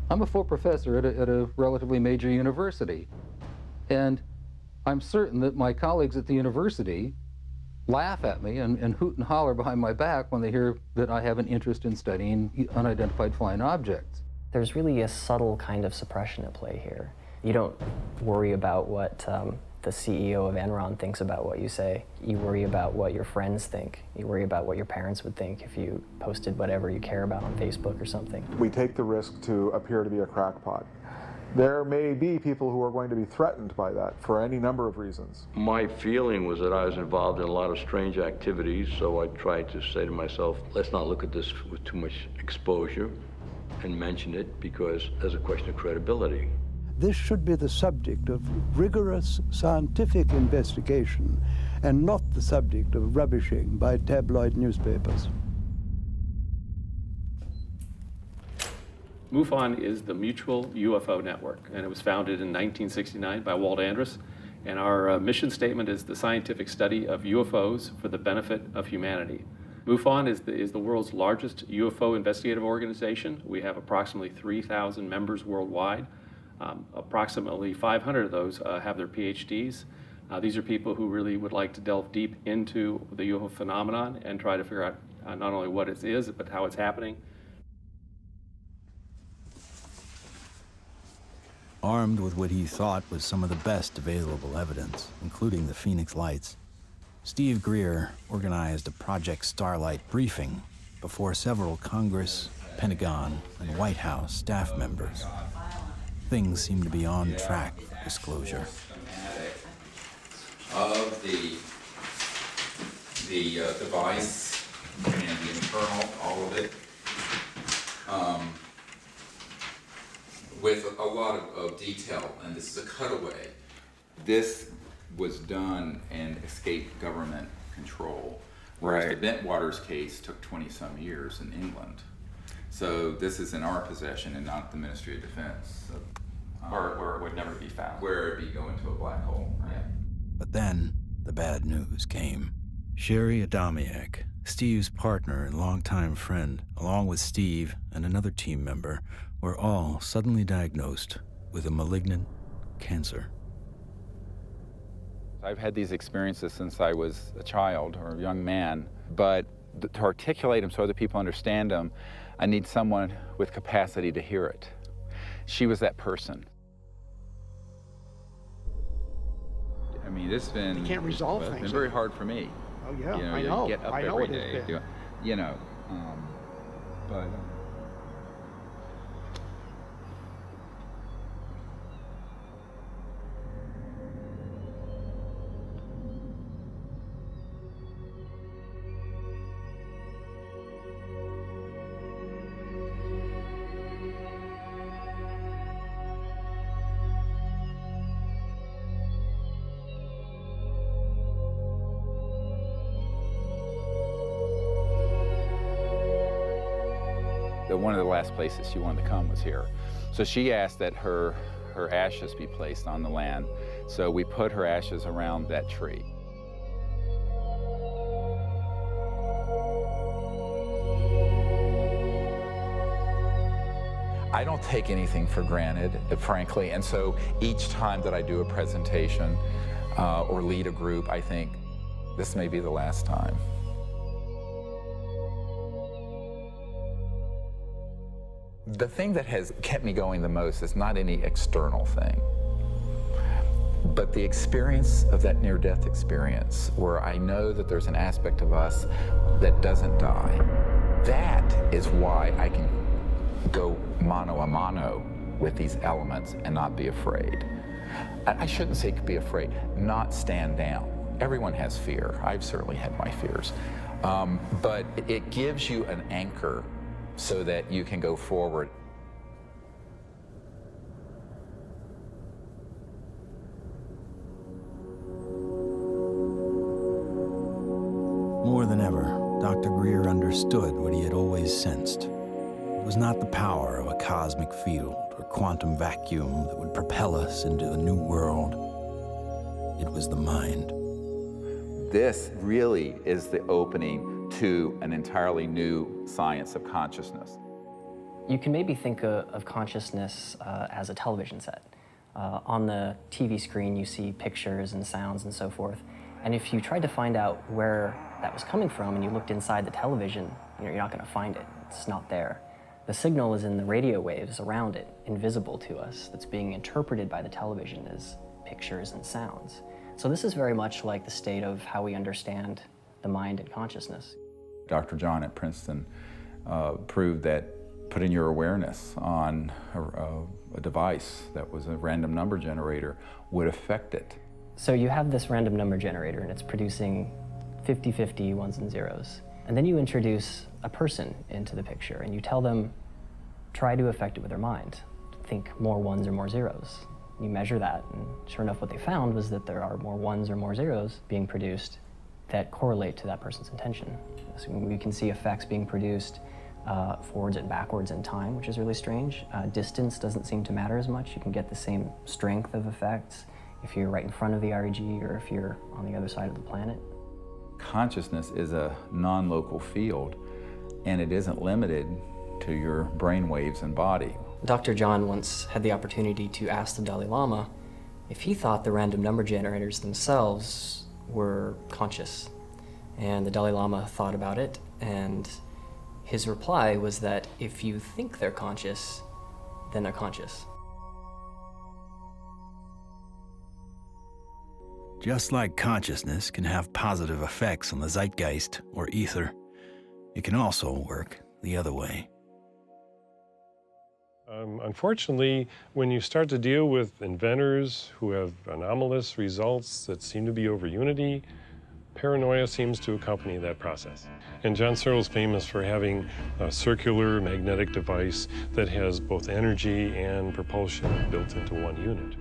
I'm a full professor at a relatively major university, and I'm certain that my colleagues at the university laugh at me and hoot and holler behind my back when they hear that I have an interest in studying unidentified flying objects. There's really a subtle kind of suppression at play here. You don't worry about what the CEO of Enron thinks about what you say. You worry about what your friends think. You worry about what your parents would think if you posted whatever you care about on Facebook or something. We take the risk to appear to be a crackpot. There may be people who are going to be threatened by that for any number of reasons. My feeling was that I was involved in a lot of strange activities, so I tried to say to myself, let's not look at this with too much exposure and mention it because there's a question of credibility. This should be the subject of rigorous scientific investigation and not the subject of rubbishing by tabloid newspapers. MUFON is the Mutual UFO Network, and it was founded in 1969 by Walt Andrus. And our mission statement is the scientific study of UFOs for the benefit of humanity. MUFON is the world's largest UFO investigative organization. We have approximately 3,000 members worldwide. Approximately 500 of those have their PhDs. These are people who really would like to delve deep into the UFO phenomenon and try to figure out not only what it is, but how it's happening. Armed with what he thought was some of the best available evidence, including the Phoenix Lights, Steve GREER organized a Project Starlight briefing before several Congress, Pentagon, and White House staff members. Things seem to be on track for disclosure. Of the device and the internal, all of it. with a lot of detail, and this is a cutaway. This was done and escaped government control, whereas the Bentwaters case took 20-some years in England. So this is in our possession and not the Ministry of Defense. So, where it would never be found. Where it'd be going to a black hole, right? But then the bad news came. Sherry Adamiak, Steve's partner and longtime friend, along with Steve and another team member, were all suddenly diagnosed with a malignant cancer. I've had these experiences since I was a child or a young man, but to articulate them so other people understand them, I need someone with capacity to hear it. She was that person. I mean, it's been, you can't resolve it's things. been very hard for me. Oh yeah, you know, I know. You get up I know every it day, has been. you know, but. One of the last places she wanted to come was here. So she asked that her ashes be placed on the land. So we put her ashes around that tree. I don't take anything for granted, frankly, and so each time that I do a presentation or lead a group, I think, this may be the last time. The thing that has kept me going the most is not any external thing, but the experience of that near-death experience where I know that there's an aspect of us that doesn't die. That is why I can go mano a mano with these elements and not be afraid. I shouldn't say be afraid, not stand down. Everyone has fear. I've certainly had my fears. But it gives you an anchor so that you can go forward. More than ever, Dr. GREER understood what he had always sensed. It was not the power of a cosmic field or quantum vacuum that would propel us into a new world. It was the mind. This really is the opening to an entirely new science of consciousness. You can maybe think of consciousness as a television set. On the TV screen, you see pictures and sounds and so forth. And if you tried to find out where that was coming from and you looked inside the television, you're not going to find it. It's not there. The signal is in the radio waves around it, invisible to us, that's being interpreted by the television as pictures and sounds. So this is very much like the state of how we understand the mind and consciousness. Dr. John at Princeton proved that putting your awareness on a device that was a random number generator would affect it. So you have this random number generator and it's producing 50-50 ones and zeros. And then you introduce a person into the picture and you tell them, try to affect it with their mind. Think more ones or more zeros. You measure that, and sure enough what they found was that there are more ones or more zeros being produced that correlate to that person's intention. So we can see effects being produced forwards and backwards in time, which is really strange. Distance doesn't seem to matter as much. You can get the same strength of effects if you're right in front of the REG or if you're on the other side of the planet. Consciousness is a non-local field, and it isn't limited to your brain waves and body. Dr. John once had the opportunity to ask the Dalai Lama if he thought the random number generators themselves were conscious. And the Dalai Lama thought about it, and his reply was that if you think they're conscious, then they're conscious. Just like consciousness can have positive effects on the zeitgeist or ether, it can also work the other way. Unfortunately, when you start to deal with inventors who have anomalous results that seem to be over unity, Paranoia seems to accompany that process. And John Searle's famous for having a circular magnetic device that has both energy and propulsion built into one unit.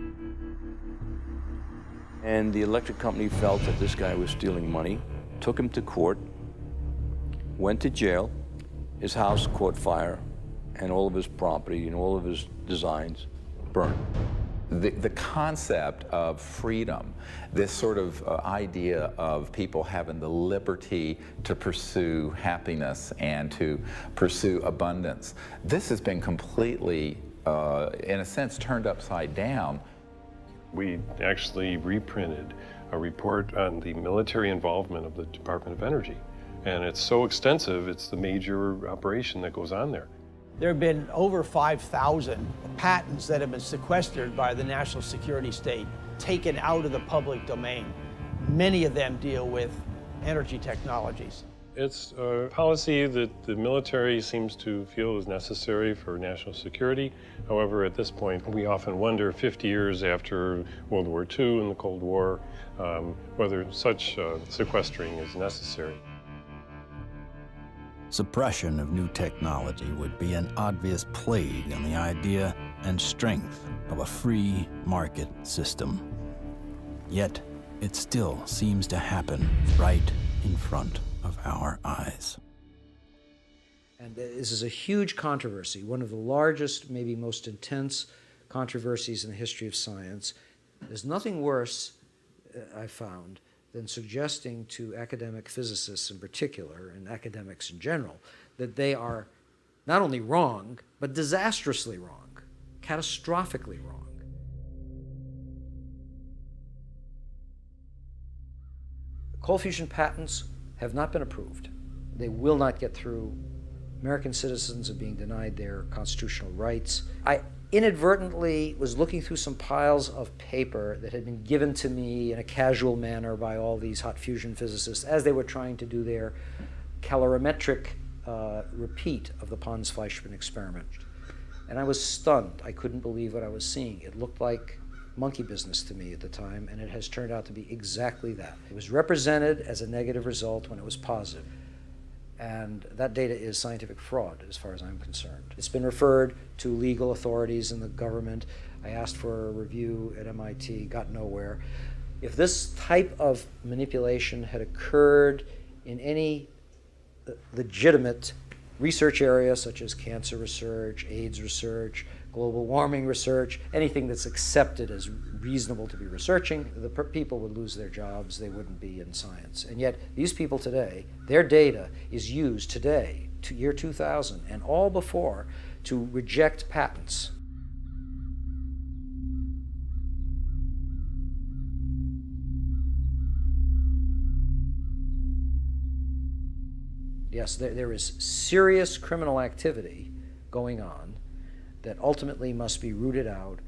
And the electric company felt that this guy was stealing money, took him to court, went to jail, his house caught fire, and all of his property and all of his designs burned. The concept of freedom, this sort of idea of people having the liberty to pursue happiness and to pursue abundance, this has been completely, in a sense, turned upside down. We actually reprinted a report on the military involvement of the Department of Energy. And it's so extensive, it's the major operation that goes on there. There have been over 5,000 patents that have been sequestered by the national security state, taken out of the public domain. Many of them deal with energy technologies. It's a policy that the military seems to feel is necessary for national security. However, at this point, we often wonder, 50 years after World War II and the Cold War, whether such sequestering is necessary. Suppression of new technology would be an obvious plague on the idea and strength of a free market system. Yet, it still seems to happen right in front of our eyes. And this is a huge controversy, one of the largest, maybe most intense controversies in the history of science. There's nothing worse, I found, than suggesting to academic physicists in particular, and academics in general, that they are not only wrong, but disastrously wrong, catastrophically wrong. Cold fusion patents have not been approved. They will not get through. American citizens are being denied their constitutional rights. I inadvertently was looking through some piles of paper that had been given to me in a casual manner by all these hot fusion physicists as they were trying to do their calorimetric repeat of the Pons-Fleischmann experiment. And I was stunned. I couldn't believe what I was seeing. It looked like monkey business to me at the time, and it has turned out to be exactly that. It was represented as a negative result when it was positive. And that data is scientific fraud, as far as I'm concerned. It's been referred to legal authorities in the government. I asked for a review at MIT, got nowhere. If this type of manipulation had occurred in any legitimate research area, such as cancer research, AIDS research, global warming research, anything that's accepted as reasonable to be researching, the people would lose their jobs, they wouldn't be in science. And yet, these people today, their data is used today, to year 2000, and all before, to reject patents. Yes, there is serious criminal activity going on that ultimately must be rooted out.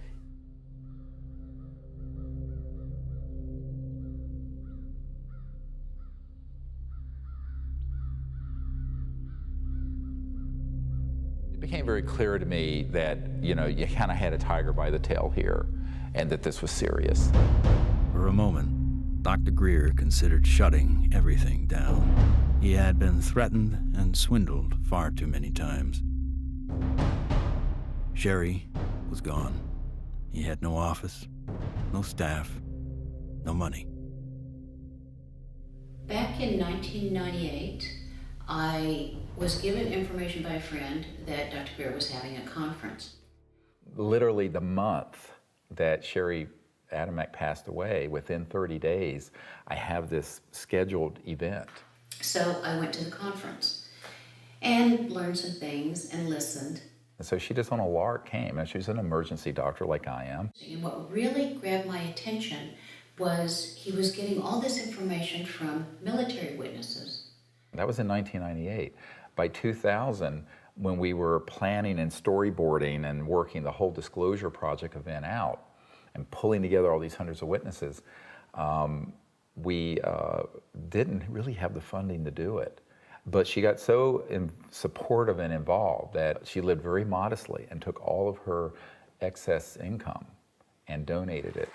It became very clear to me that, you know, you kind of had a tiger by the tail here, and that this was serious. For a moment, Dr. GREER considered shutting everything down. He had been threatened and swindled far too many times. Sherry was gone. He had no office, no staff, no money. Back in 1998, I was given information by a friend that Dr. GREER was having a conference. Literally the month that Sherry Adamek passed away, within 30 days, I have this scheduled event. So I went to the conference and learned some things and listened. And so she just on a lark came, and she's an emergency doctor like I am. And what really grabbed my attention was he was getting all this information from military witnesses. That was in 1998. By 2000, when we were planning and storyboarding and working the whole disclosure project event out and pulling together all these hundreds of witnesses, we didn't really have the funding to do it. But she got so supportive and involved that she lived very modestly and took all of her excess income and donated it.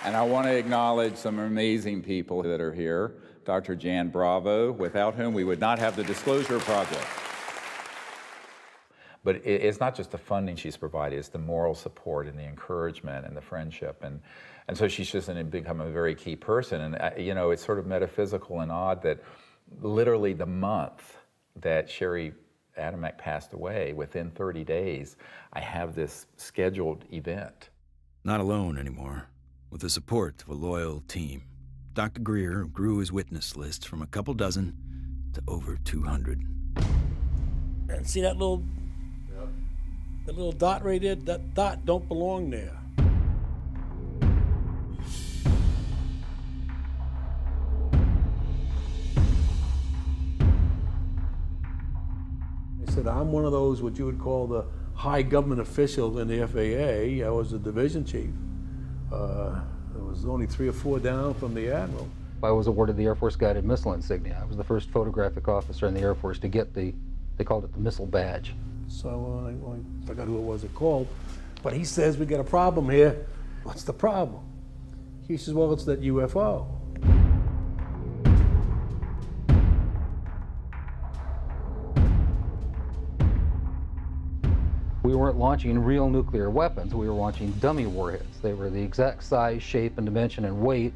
And I want to acknowledge some amazing people that are here. Dr. Jan Bravo, without whom we would not have the Disclosure Project. But it's not just the funding she's provided, it's the moral support and the encouragement and the friendship. And so she's just become a very key person. And, you know, it's sort of metaphysical and odd that literally the month that Sherry Adamek passed away, within 30 days, I have this scheduled event. Not alone anymore. With the support of a loyal team, Dr. GREER grew his witness list from a couple dozen to over 200. And see that little dot right there? That dot don't belong there. I said, I'm one of those, what you would call the high government officials in the FAA. I was the division chief. There was only 3 or 4 down from the admiral. I was awarded the Air Force Guided Missile Insignia. I was the first photographic officer in the Air Force to get they called it the missile badge. So I forgot who it was that called, but he says, we got a problem here. What's the problem? He says, well, it's that UFO. We weren't launching real nuclear weapons, we were launching dummy warheads. They were the exact size, shape, and dimension and weight.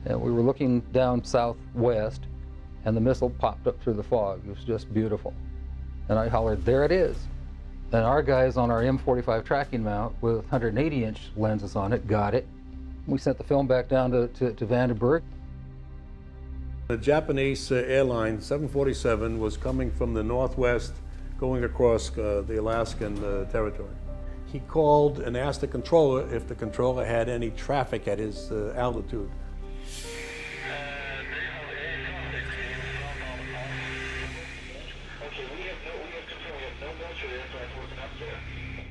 And we were looking down southwest, and the missile popped up through the fog. It was just beautiful. And I hollered, there it is. And our guys on our M45 tracking mount with 180-inch lenses on it got it. We sent the film back down to Vandenberg. The Japanese airline, 747, was coming from the northwest, going across the Alaskan territory. He called and asked the controller if the controller had any traffic at his altitude.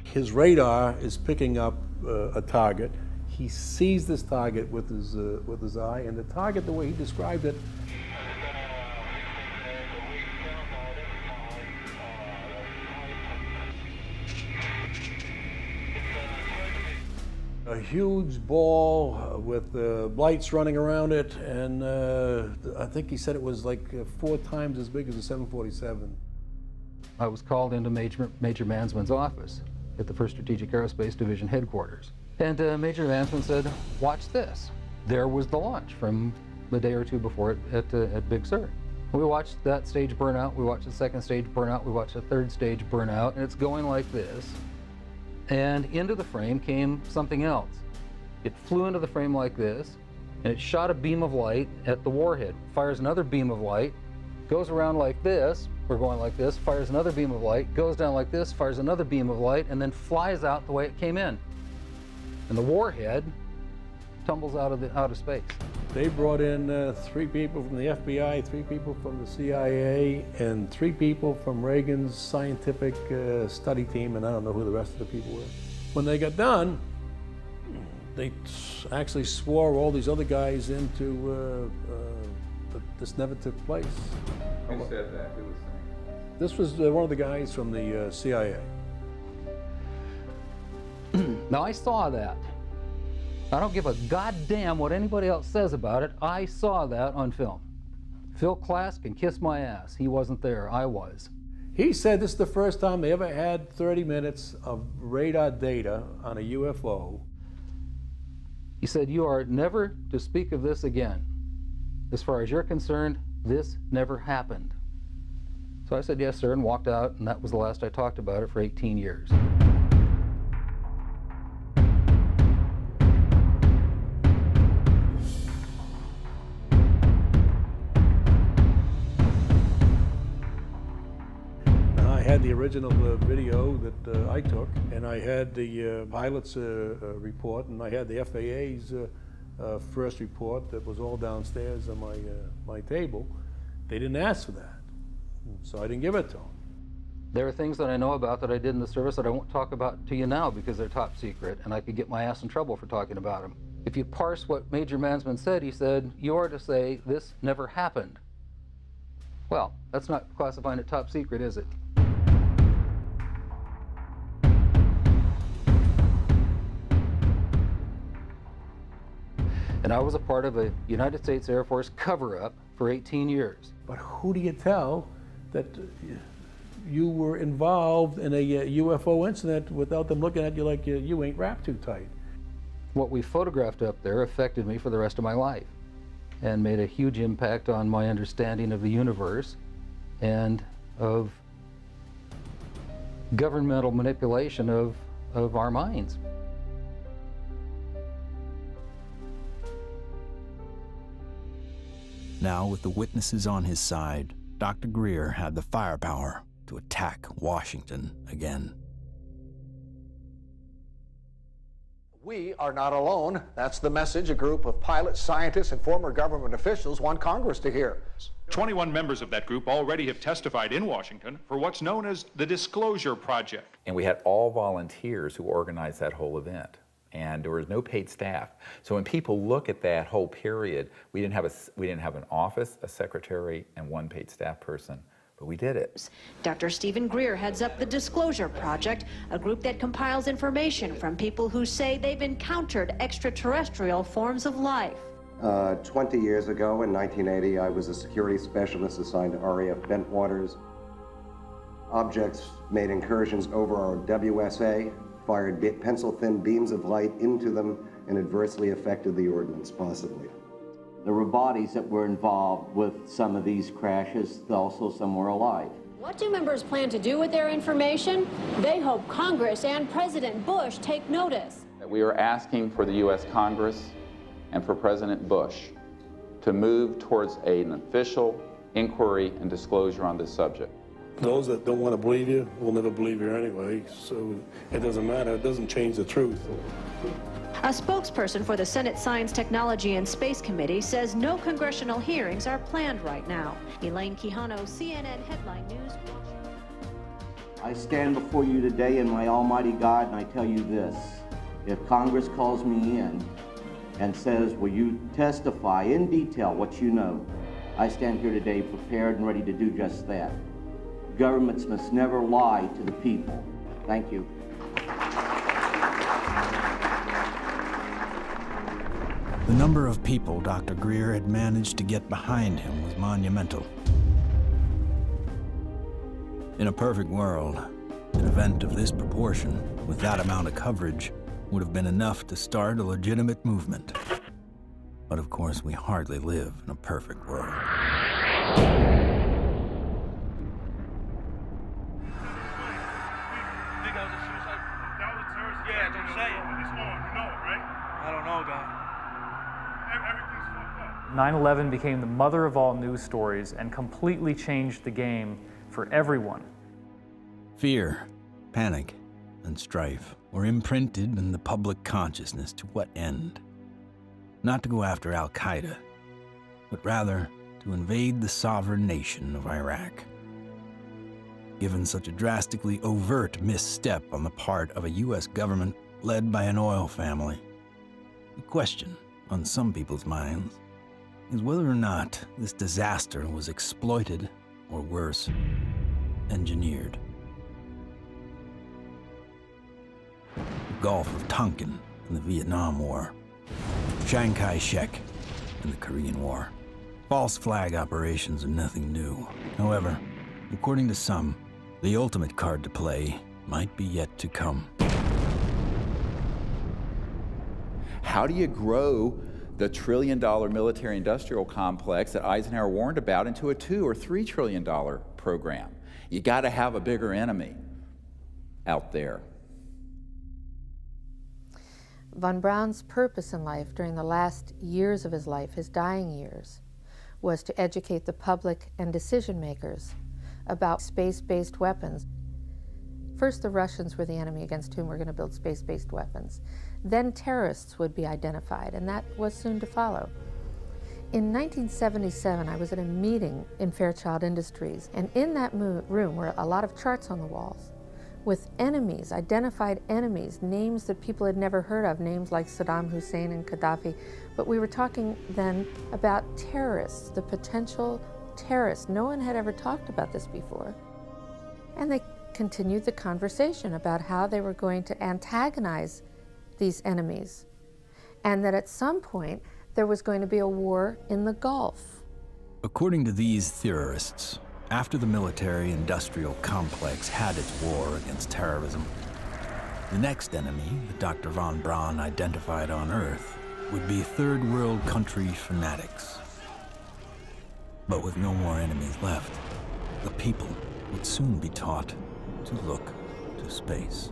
His radar is picking up a target. He sees this target with his eye, and the target, the way he described it, a huge ball with lights running around it, and I think he said it was like 4 times as big as a 747. I was called into Major Mansman's office at the 1st Strategic Aerospace Division headquarters. And Major Mansman said, watch this. There was the launch from a day or 2 before it at Big Sur. We watched that stage burn out, we watched the 2nd stage burn out, we watched the 3rd stage burn out, and it's going like this. And into the frame came something else. It flew into the frame like this, and it shot a beam of light at the warhead, fires another beam of light, goes around like this, we're going like this, fires another beam of light, goes down like this, fires another beam of light, and then flies out the way it came in. And the warhead tumbles out of space. They brought in 3 people from the FBI, 3 people from the CIA, and 3 people from Reagan's scientific study team, and I don't know who the rest of the people were. When they got done, they actually swore all these other guys into that this never took place. Who said that? Who was saying? This was one of the guys from the CIA. Now, I saw that. I don't give a goddamn what anybody else says about it. I saw that on film. Phil Klass can kiss my ass. He wasn't there. I was. He said this is the first time they ever had 30 minutes of radar data on a UFO. He said, you are never to speak of this again. As far as you're concerned, this never happened. So I said, yes, sir, and walked out, and that was the last I talked about it for 18 years. I had the original video that I took, and I had the pilot's report, and I had the FAA's first report that was all downstairs on my table. They didn't ask for that, so I didn't give it to them. There are things that I know about that I did in the service that I won't talk about to you now because they're top secret, and I could get my ass in trouble for talking about them. If you parse what Major Mansman said, he said, you are to say, this never happened. Well, that's not classifying it top secret, is it? And I was a part of a United States Air Force cover-up for 18 years. But who do you tell that you were involved in a UFO incident without them looking at you like you ain't wrapped too tight? What we photographed up there affected me for the rest of my life and made a huge impact on my understanding of the universe and of governmental manipulation of our minds. Now, with the witnesses on his side, Dr. GREER had the firepower to attack Washington again. We are not alone. That's the message a group of pilots, scientists, and former government officials want Congress to hear. 21 members of that group already have testified in Washington for what's known as the Disclosure Project. And we had all volunteers who organized that whole event. And there was no paid staff. So when people look at that whole period, we didn't have an office, a secretary, and one paid staff person. But we did it. Dr. Stephen GREER heads up the Disclosure Project, a group that compiles information from people who say they've encountered extraterrestrial forms of life. 20 years ago, in 1980, I was a security specialist assigned to RAF Bentwaters. Objects made incursions over our WSA, fired pencil-thin beams of light into them, and adversely affected the ordnance, possibly. There were bodies that were involved with some of these crashes, also some were alive. What do members plan to do with their information? They hope Congress and President Bush take notice. We are asking for the U.S. Congress and for President Bush to move towards an official inquiry and disclosure on this subject. Those that don't want to believe you will never believe you anyway, so it doesn't matter. It doesn't change the truth. A spokesperson for the Senate Science, Technology, and Space Committee says no congressional hearings are planned right now. Elaine Quijano, CNN Headline News, Washington. I stand before you today in my almighty God, and I tell you this. If Congress calls me in and says, will you testify in detail what you know, I stand here today prepared and ready to do just that. Governments must never lie to the people. Thank you. The number of people Dr. GREER had managed to get behind him was monumental. In a perfect world, an event of this proportion, with that amount of coverage, would have been enough to start a legitimate movement. But of course, we hardly live in a perfect world. Yeah, don't say it. It's on, you know it, right? I don't know, guy. Everything's fucked up. 9/11 became the mother of all news stories and completely changed the game for everyone. Fear, panic, and strife were imprinted in the public consciousness. To what end? Not to go after Al-Qaeda, but rather to invade the sovereign nation of Iraq. Given such a drastically overt misstep on the part of a U.S. government led by an oil family, the question on some people's minds is whether or not this disaster was exploited, or worse, engineered. The Gulf of Tonkin in the Vietnam War, Chiang Kai-shek in the Korean War. False flag operations are nothing new. However, according to some, the ultimate card to play might be yet to come. How do you grow the trillion-dollar military-industrial complex that Eisenhower warned about into a $2 or $3 trillion program? You got to have a bigger enemy out there. Von Braun's purpose in life during the last years of his life, his dying years, was to educate the public and decision makers about space-based weapons. First, the Russians were the enemy against whom we're going to build space-based weapons. Then terrorists would be identified, and that was soon to follow. In 1977, I was at a meeting in Fairchild Industries, and in that room were a lot of charts on the walls with enemies, identified enemies, names that people had never heard of, names like Saddam Hussein and Gaddafi. But we were talking then about terrorists, the potential terrorists. No one had ever talked about this before. And they continued the conversation about how they were going to antagonize these enemies, and that at some point there was going to be a war in the Gulf. According to these theorists, after the military-industrial complex had its war against terrorism, the next enemy that Dr. von Braun identified on Earth would be third world country fanatics. But with no more enemies left, the people would soon be taught to look to space.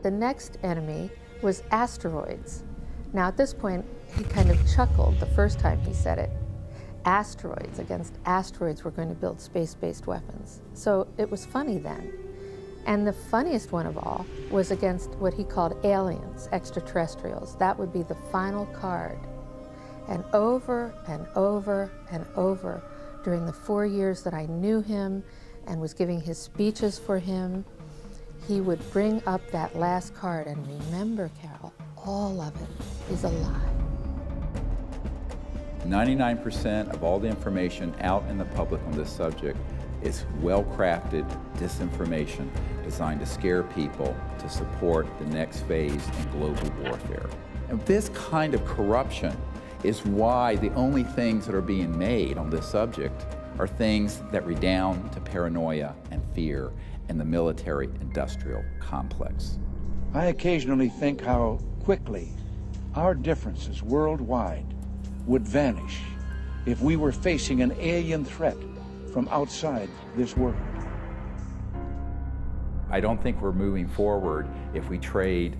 The next enemy was asteroids. Now at this point, he kind of chuckled the first time he said it. Asteroids, against asteroids, we're going to build space-based weapons. So it was funny then. And the funniest one of all was against what he called aliens, extraterrestrials. That would be the final card. And over and over and over, during the 4 years that I knew him and was giving his speeches for him, he would bring up that last card, and remember, Carol, all of it is a lie. 99% of all the information out in the public on this subject is well-crafted disinformation designed to scare people to support the next phase in global warfare. And this kind of corruption is why the only things that are being made on this subject are things that redound to paranoia and fear in the military-industrial complex. I occasionally think how quickly our differences worldwide would vanish if we were facing an alien threat from outside this world. I don't think we're moving forward if we trade,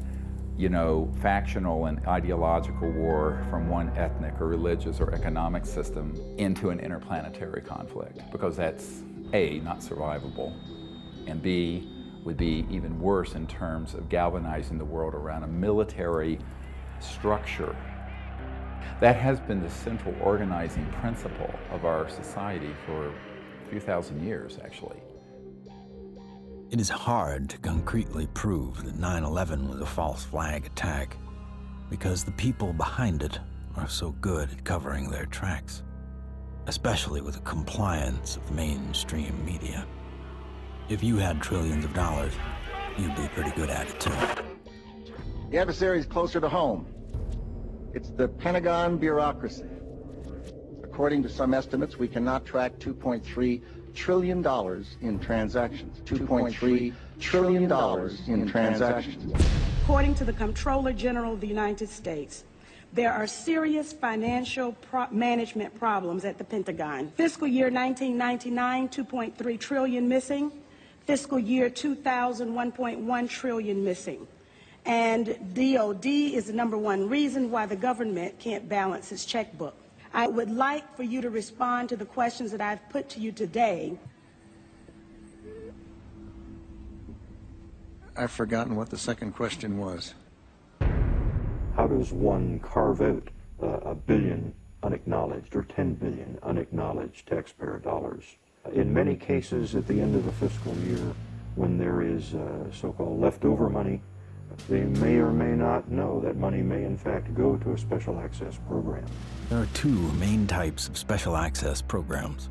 factional and ideological war from one ethnic or religious or economic system into an interplanetary conflict, because that's A, not survivable, and B, would be even worse in terms of galvanizing the world around a military structure. That has been the central organizing principle of our society for a few thousand years, actually. It is hard to concretely prove that 9/11 was a false flag attack because the people behind it are so good at covering their tracks, especially with the compliance of mainstream media. If you had trillions of dollars, you'd be pretty good at it too. The adversary is closer to home. It's the Pentagon bureaucracy. According to some estimates, we cannot track $2.3 trillion in transactions. $2.3 trillion in transactions. According to the Comptroller General of the United States, there are serious financial management problems at the Pentagon. Fiscal year 1999, 2.3 trillion missing. Fiscal year 2000, 1.1 trillion missing. And DOD is the #1 reason why the government can't balance its checkbook. I would like for you to respond to the questions that I've put to you today. I've forgotten what the second question was. How does one carve out a billion unacknowledged or 10 billion unacknowledged taxpayer dollars? In many cases, at the end of the fiscal year, when there is so-called leftover money, they may or may not know that money may in fact go to a special access program. There are two main types of special access programs: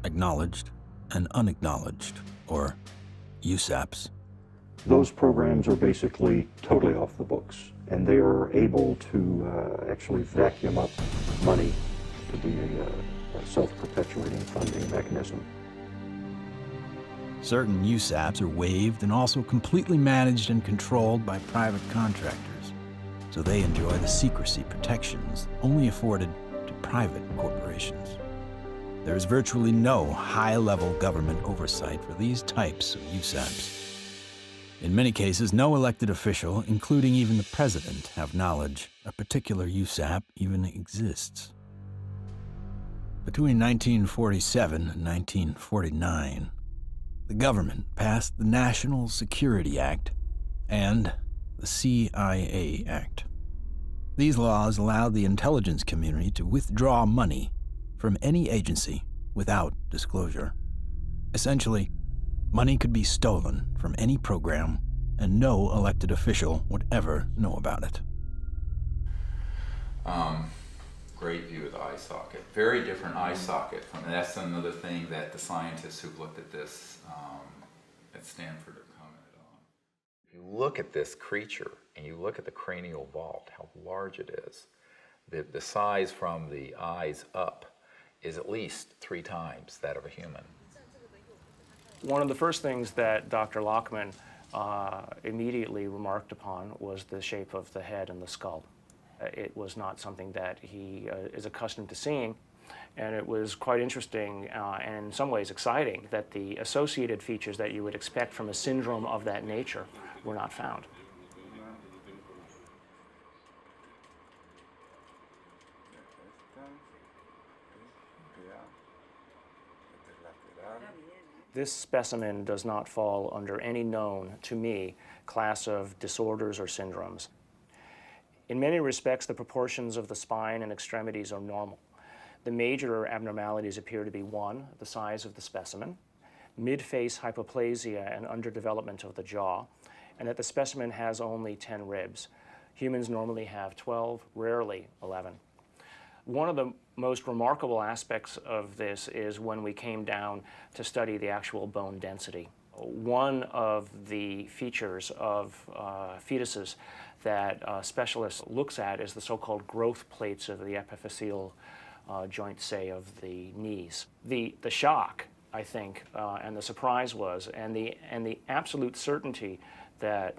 acknowledged and unacknowledged, or USAPs. Those programs are basically totally off the books, and they are able to actually vacuum up money to be a self-perpetuating funding mechanism. Certain USAPs are waived and also completely managed and controlled by private contractors, so they enjoy the secrecy protections only afforded to private corporations. There is virtually no high-level government oversight for these types of USAPs. In many cases, no elected official, including even the president, have knowledge a particular USAP even exists. Between 1947 and 1949, the government passed the National Security Act and the CIA Act. These laws allowed the intelligence community to withdraw money from any agency without disclosure. Essentially, money could be stolen from any program, and no elected official would ever know about it. Great view of the eye socket. Very different eye socket from, and that's another thing that the scientists who've looked at this at Stanford have commented on. If you look at this creature and you look at the cranial vault, how large it is, The size from the eyes up is at least 3 times that of a human. One of the first things that Dr. Lockman immediately remarked upon was the shape of the head and the skull. It was not something that he is accustomed to seeing, and it was quite interesting and in some ways exciting that the associated features that you would expect from a syndrome of that nature were not found. This specimen does not fall under any known, to me, class of disorders or syndromes. In many respects, the proportions of the spine and extremities are normal. The major abnormalities appear to be 1, the size of the specimen, mid-face hypoplasia and underdevelopment of the jaw, and that the specimen has only 10 ribs. Humans normally have 12, rarely 11. One of the most remarkable aspects of this is when we came down to study the actual bone density. One of the features of fetuses that a specialist looks at is the so-called growth plates of the epiphyseal joint, say, of the knees. The shock, I think, and the surprise was, and the absolute certainty that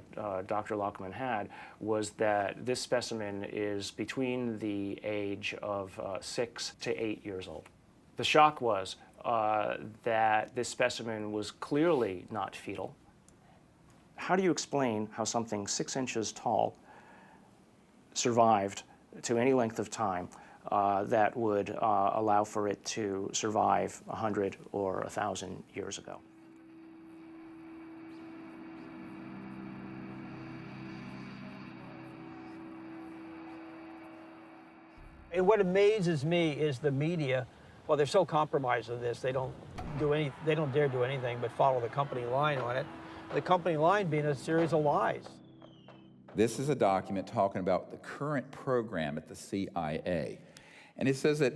Dr. Lockman had was that this specimen is between the age of 6 to 8 years old. The shock was that this specimen was clearly not fetal. How do you explain how something 6 inches tall survived to any length of time that would allow for it to survive 100 or 1,000 years ago? And what amazes me is the media. Well, they're so compromised with this, they don't dare do anything but follow the company line on it. The company line being a series of lies. This is a document talking about the current program at the CIA. And it says that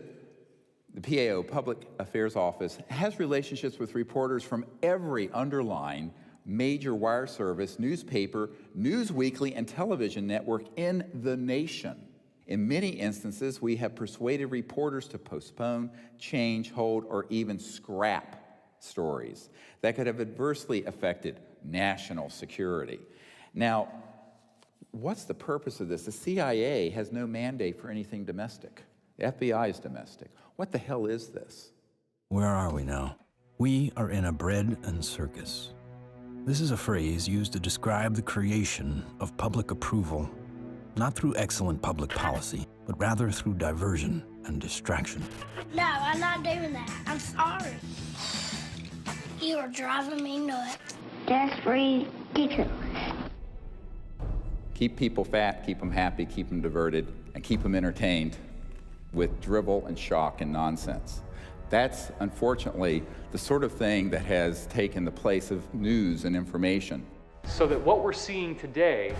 the PAO, Public Affairs Office, has relationships with reporters from every underlying major wire service, newspaper, news weekly, and television network in the nation. In many instances, we have persuaded reporters to postpone, change, hold, or even scrap stories that could have adversely affected national security. Now, what's the purpose of this? The CIA has no mandate for anything domestic. The FBI is domestic. What the hell is this? Where are we now? We are in a bread and circus. This is a phrase used to describe the creation of public approval, not through excellent public policy, but rather through diversion and distraction. No, I'm not doing that. I'm sorry. You are driving me nuts. That's ridiculous. Keep people fat, keep them happy, keep them diverted, and keep them entertained with drivel and shock and nonsense. That's, unfortunately, the sort of thing that has taken the place of news and information. So that what we're seeing today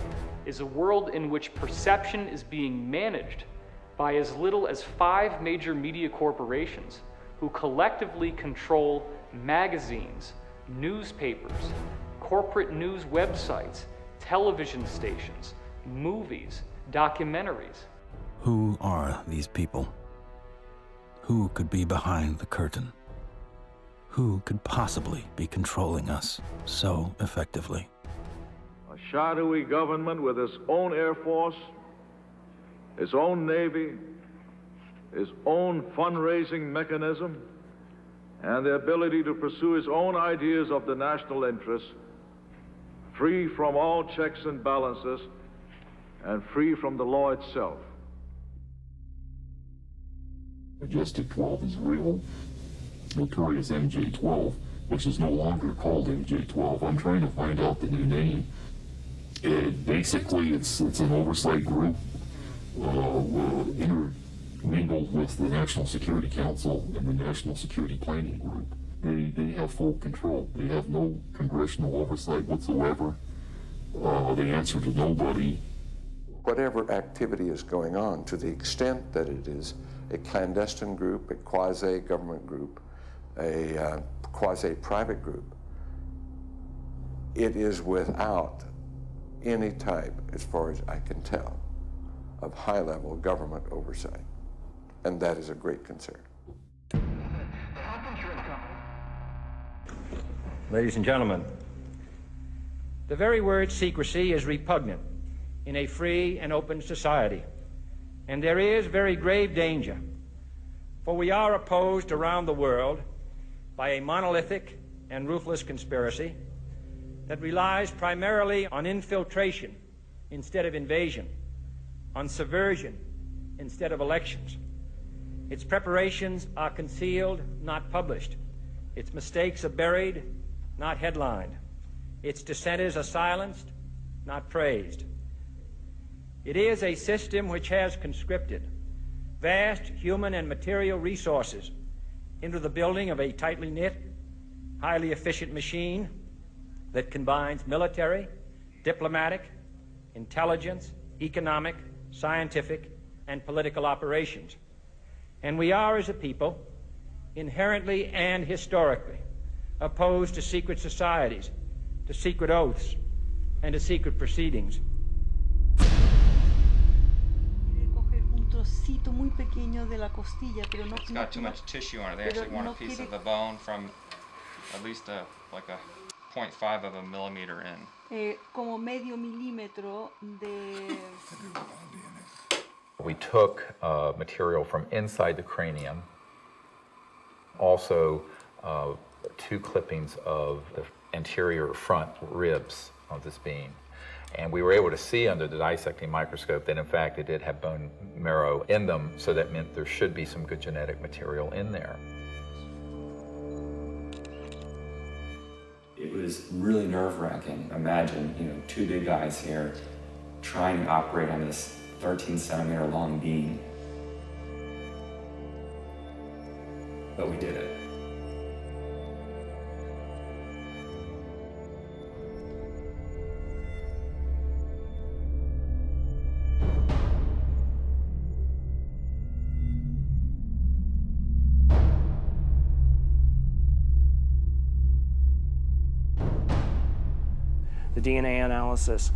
is a world in which perception is being managed by as little as 5 major media corporations who collectively control magazines, newspapers, corporate news websites, television stations, movies, documentaries. Who are these people? Who could be behind the curtain? Who could possibly be controlling us so effectively? A shadowy government with its own Air Force, its own Navy, its own fundraising mechanism, and the ability to pursue its own ideas of the national interest, free from all checks and balances, and free from the law itself. Majestic 12 is real. Notorious MJ-12, which is no longer called MJ-12. I'm trying to find out the new name. Basically, it's an oversight group intermingled with the National Security Council and the National Security Planning Group. They have full control. They have no congressional oversight whatsoever. They answer to nobody. Whatever activity is going on, to the extent that it is a clandestine group, a quasi-government group, a quasi-private group, it is without any type, as far as I can tell, of high-level government oversight. And that is a great concern. Ladies and gentlemen, the very word secrecy is repugnant in a free and open society, and there is very grave danger, for we are opposed around the world by a monolithic and ruthless conspiracy that relies primarily on infiltration instead of invasion, on subversion instead of elections. Its preparations are concealed, not published. Its mistakes are buried, not headlined. Its dissenters are silenced, not praised. It is a system which has conscripted vast human and material resources into the building of a tightly knit, highly efficient machine that combines military, diplomatic, intelligence, economic, scientific, and political operations. And we are, as a people, inherently and historically opposed to secret societies, to secret oaths, and to secret proceedings. It's got too much tissue on it. They actually want a piece of the bone from at least like a 0.5 of a millimeter in. Como medio milímetro de... We took material from inside the cranium, also 2 clippings of the anterior front ribs of this being. And we were able to see under the dissecting microscope that in fact it did have bone marrow in them, so that meant there should be some good genetic material in there. It was really nerve-wracking. Imagine, 2 big guys here trying to operate on this 13-centimeter long beam. But we did it. The DNA analysis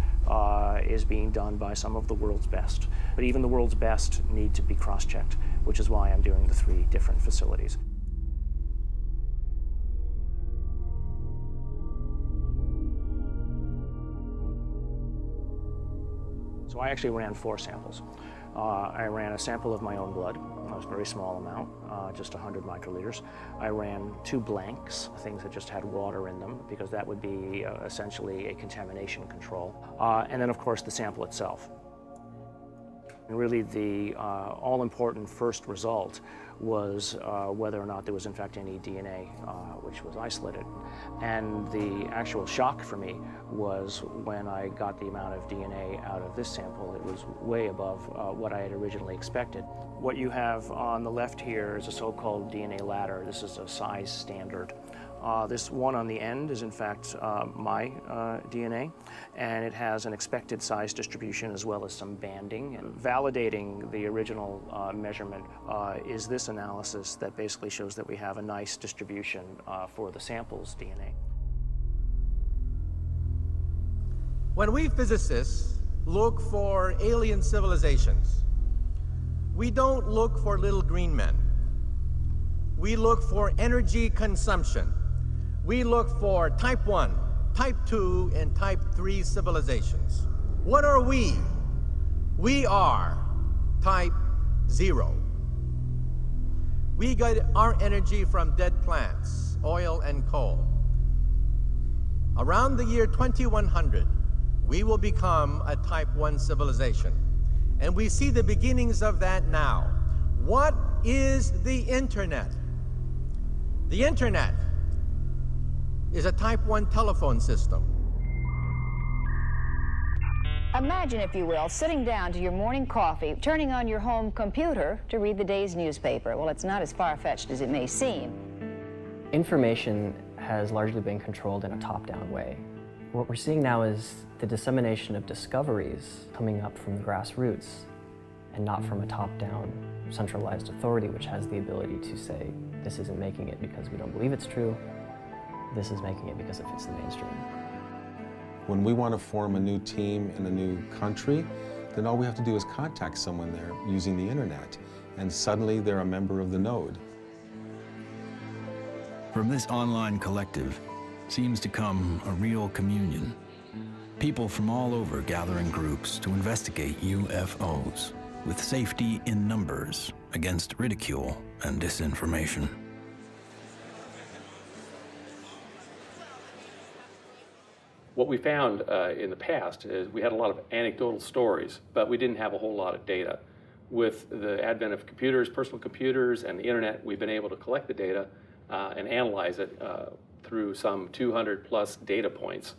is being done by some of the world's best, but even the world's best need to be cross-checked, which is why I'm doing the 3 different facilities. So I actually ran 4 samples. I ran a sample of my own blood. It was a very small amount, just 100 microliters. I ran 2 blanks, things that just had water in them, because that would be essentially a contamination control. And then, of course, the sample itself. And really, the all-important first result was whether or not there was, in fact, any DNA which was isolated. And the actual shock for me was when I got the amount of DNA out of this sample. It was way above what I had originally expected. What you have on the left here is a so-called DNA ladder. This is a size standard. This one on the end is in fact my DNA, and it has an expected size distribution as well as some banding. And validating the original measurement is this analysis that basically shows that we have a nice distribution for the sample's DNA. When we physicists look for alien civilizations, we don't look for little green men. We look for energy consumption. We look for type 1, type 2, and type 3 civilizations. What are we? We are type 0. We get our energy from dead plants, oil and coal. Around the year 2100, we will become a type 1 civilization. And we see the beginnings of that now. What is the internet? The internet is a type 1 telephone system. Imagine, if you will, sitting down to your morning coffee, turning on your home computer to read the day's newspaper. Well, it's not as far-fetched as it may seem. Information has largely been controlled in a top-down way. What we're seeing now is the dissemination of discoveries coming up from the grassroots and not from a top-down centralized authority which has the ability to say, this isn't making it because we don't believe it's true, this is making it because it fits the mainstream. When we want to form a new team in a new country, then all we have to do is contact someone there using the internet, and suddenly they're a member of the node. From this online collective seems to come a real communion. People from all over gather in groups to investigate UFOs, with safety in numbers against ridicule and disinformation. What we found in the past is we had a lot of anecdotal stories, but we didn't have a whole lot of data. With the advent of computers, personal computers, and the internet, we've been able to collect the data and analyze it through some 200 plus data points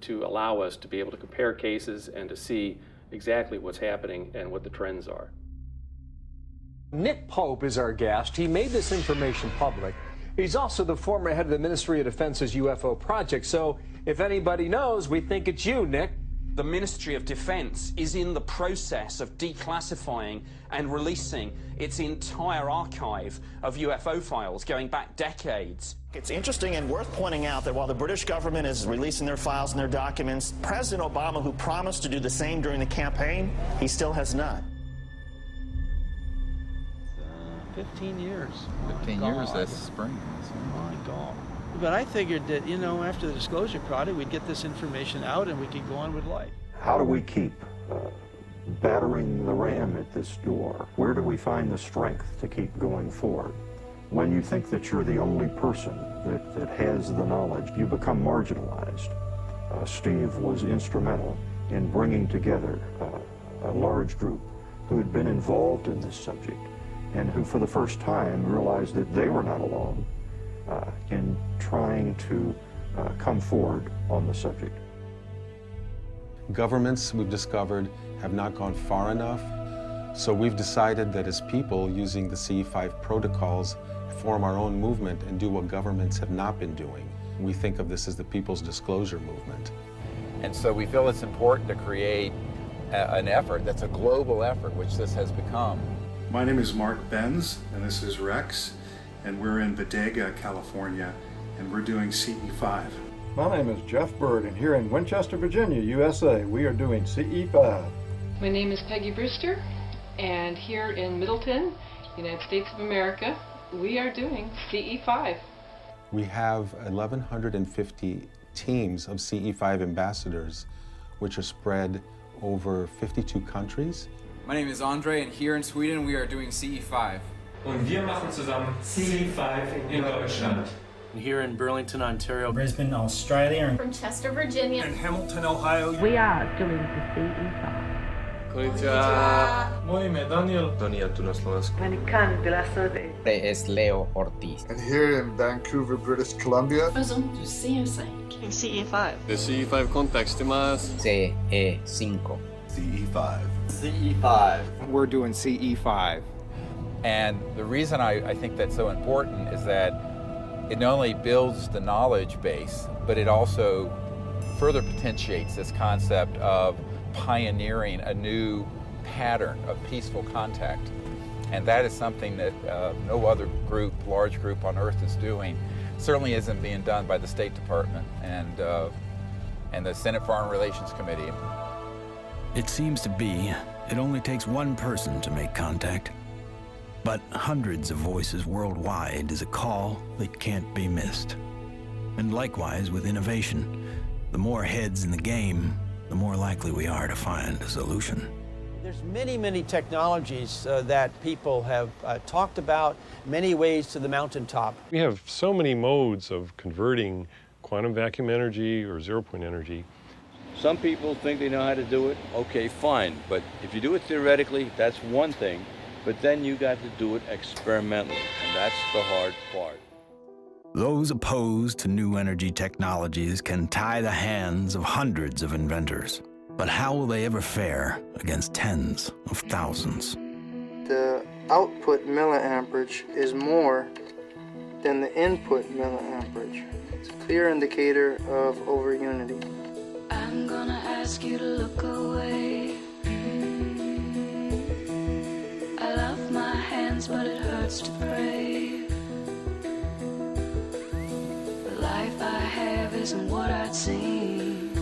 to allow us to be able to compare cases and to see exactly what's happening and what the trends are. Nick Pope is our guest. He made this information public. He's also the former head of the Ministry of Defense's UFO project. So if anybody knows, we think it's you, Nick. The Ministry of Defense is in the process of declassifying and releasing its entire archive of UFO files going back decades. It's interesting and worth pointing out that while the British government is releasing their files and their documents, President Obama, who promised to do the same during the campaign, he still has not. 15 years. 15 years this spring. Oh my God. But I figured that, you know, after the disclosure project, we'd get this information out and we could go on with life. How do we keep battering the ram at this door? Where do we find the strength to keep going forward? When you think that you're the only person that has the knowledge, you become marginalized. Steve was instrumental in bringing together a large group who had been involved in this subject and who for the first time realized that they were not alone in trying to come forward on the subject. Governments, we've discovered, have not gone far enough, so we've decided that as people, using the CE5 protocols, form our own movement and do what governments have not been doing. We think of this as the People's Disclosure Movement. And so we feel it's important to create an effort that's a global effort, which this has become. My name is Mark Benz, and this is Rex, and we're in Bodega, California, and we're doing CE5. My name is Jeff Bird, and here in Winchester, Virginia, USA, we are doing CE5. My name is Peggy Brewster, and here in Middleton, United States of America, we are doing CE5. We have 1,150 teams of CE5 ambassadors, which are spread over 52 countries. My name is Andre, and here in Sweden, we are doing CE5. Und wir machen zusammen CE5 in Deutschland. Here in Burlington, Ontario. Brisbane, Australia. From Chester, Virginia. In Hamilton, Ohio. We are doing the CE5. Konnichiwa. Moje ime Daniel. Daniel tu na Slovensku. Es Leo Ortiz. And here in Vancouver, British Columbia. CE5. The CE5 context imasu. CE5. CE5. CE5. We're doing CE5. And the reason I think that's so important is that it not only builds the knowledge base, but it also further potentiates this concept of pioneering a new pattern of peaceful contact. And that is something that no other group, large group on Earth is doing. Certainly isn't being done by the State Department and the Senate Foreign Relations Committee. It seems to be it only takes one person to make contact. But hundreds of voices worldwide is a call that can't be missed. And likewise with innovation, the more heads in the game, the more likely we are to find a solution. There's many technologies that people have talked about, many ways to the mountaintop. We have so many modes of converting quantum vacuum energy or zero-point energy. Some people think they know how to do it. Okay, fine. But if you do it theoretically, that's one thing. But then you got to do it experimentally, and that's the hard part. Those opposed to new energy technologies can tie the hands of hundreds of inventors. But how will they ever fare against tens of thousands? The output milliamperage is more than the input milliamperage. It's a clear indicator of overunity. I'm gonna ask you to look away. I love my hands, but it hurts to pray. The life I have isn't what I'd seen.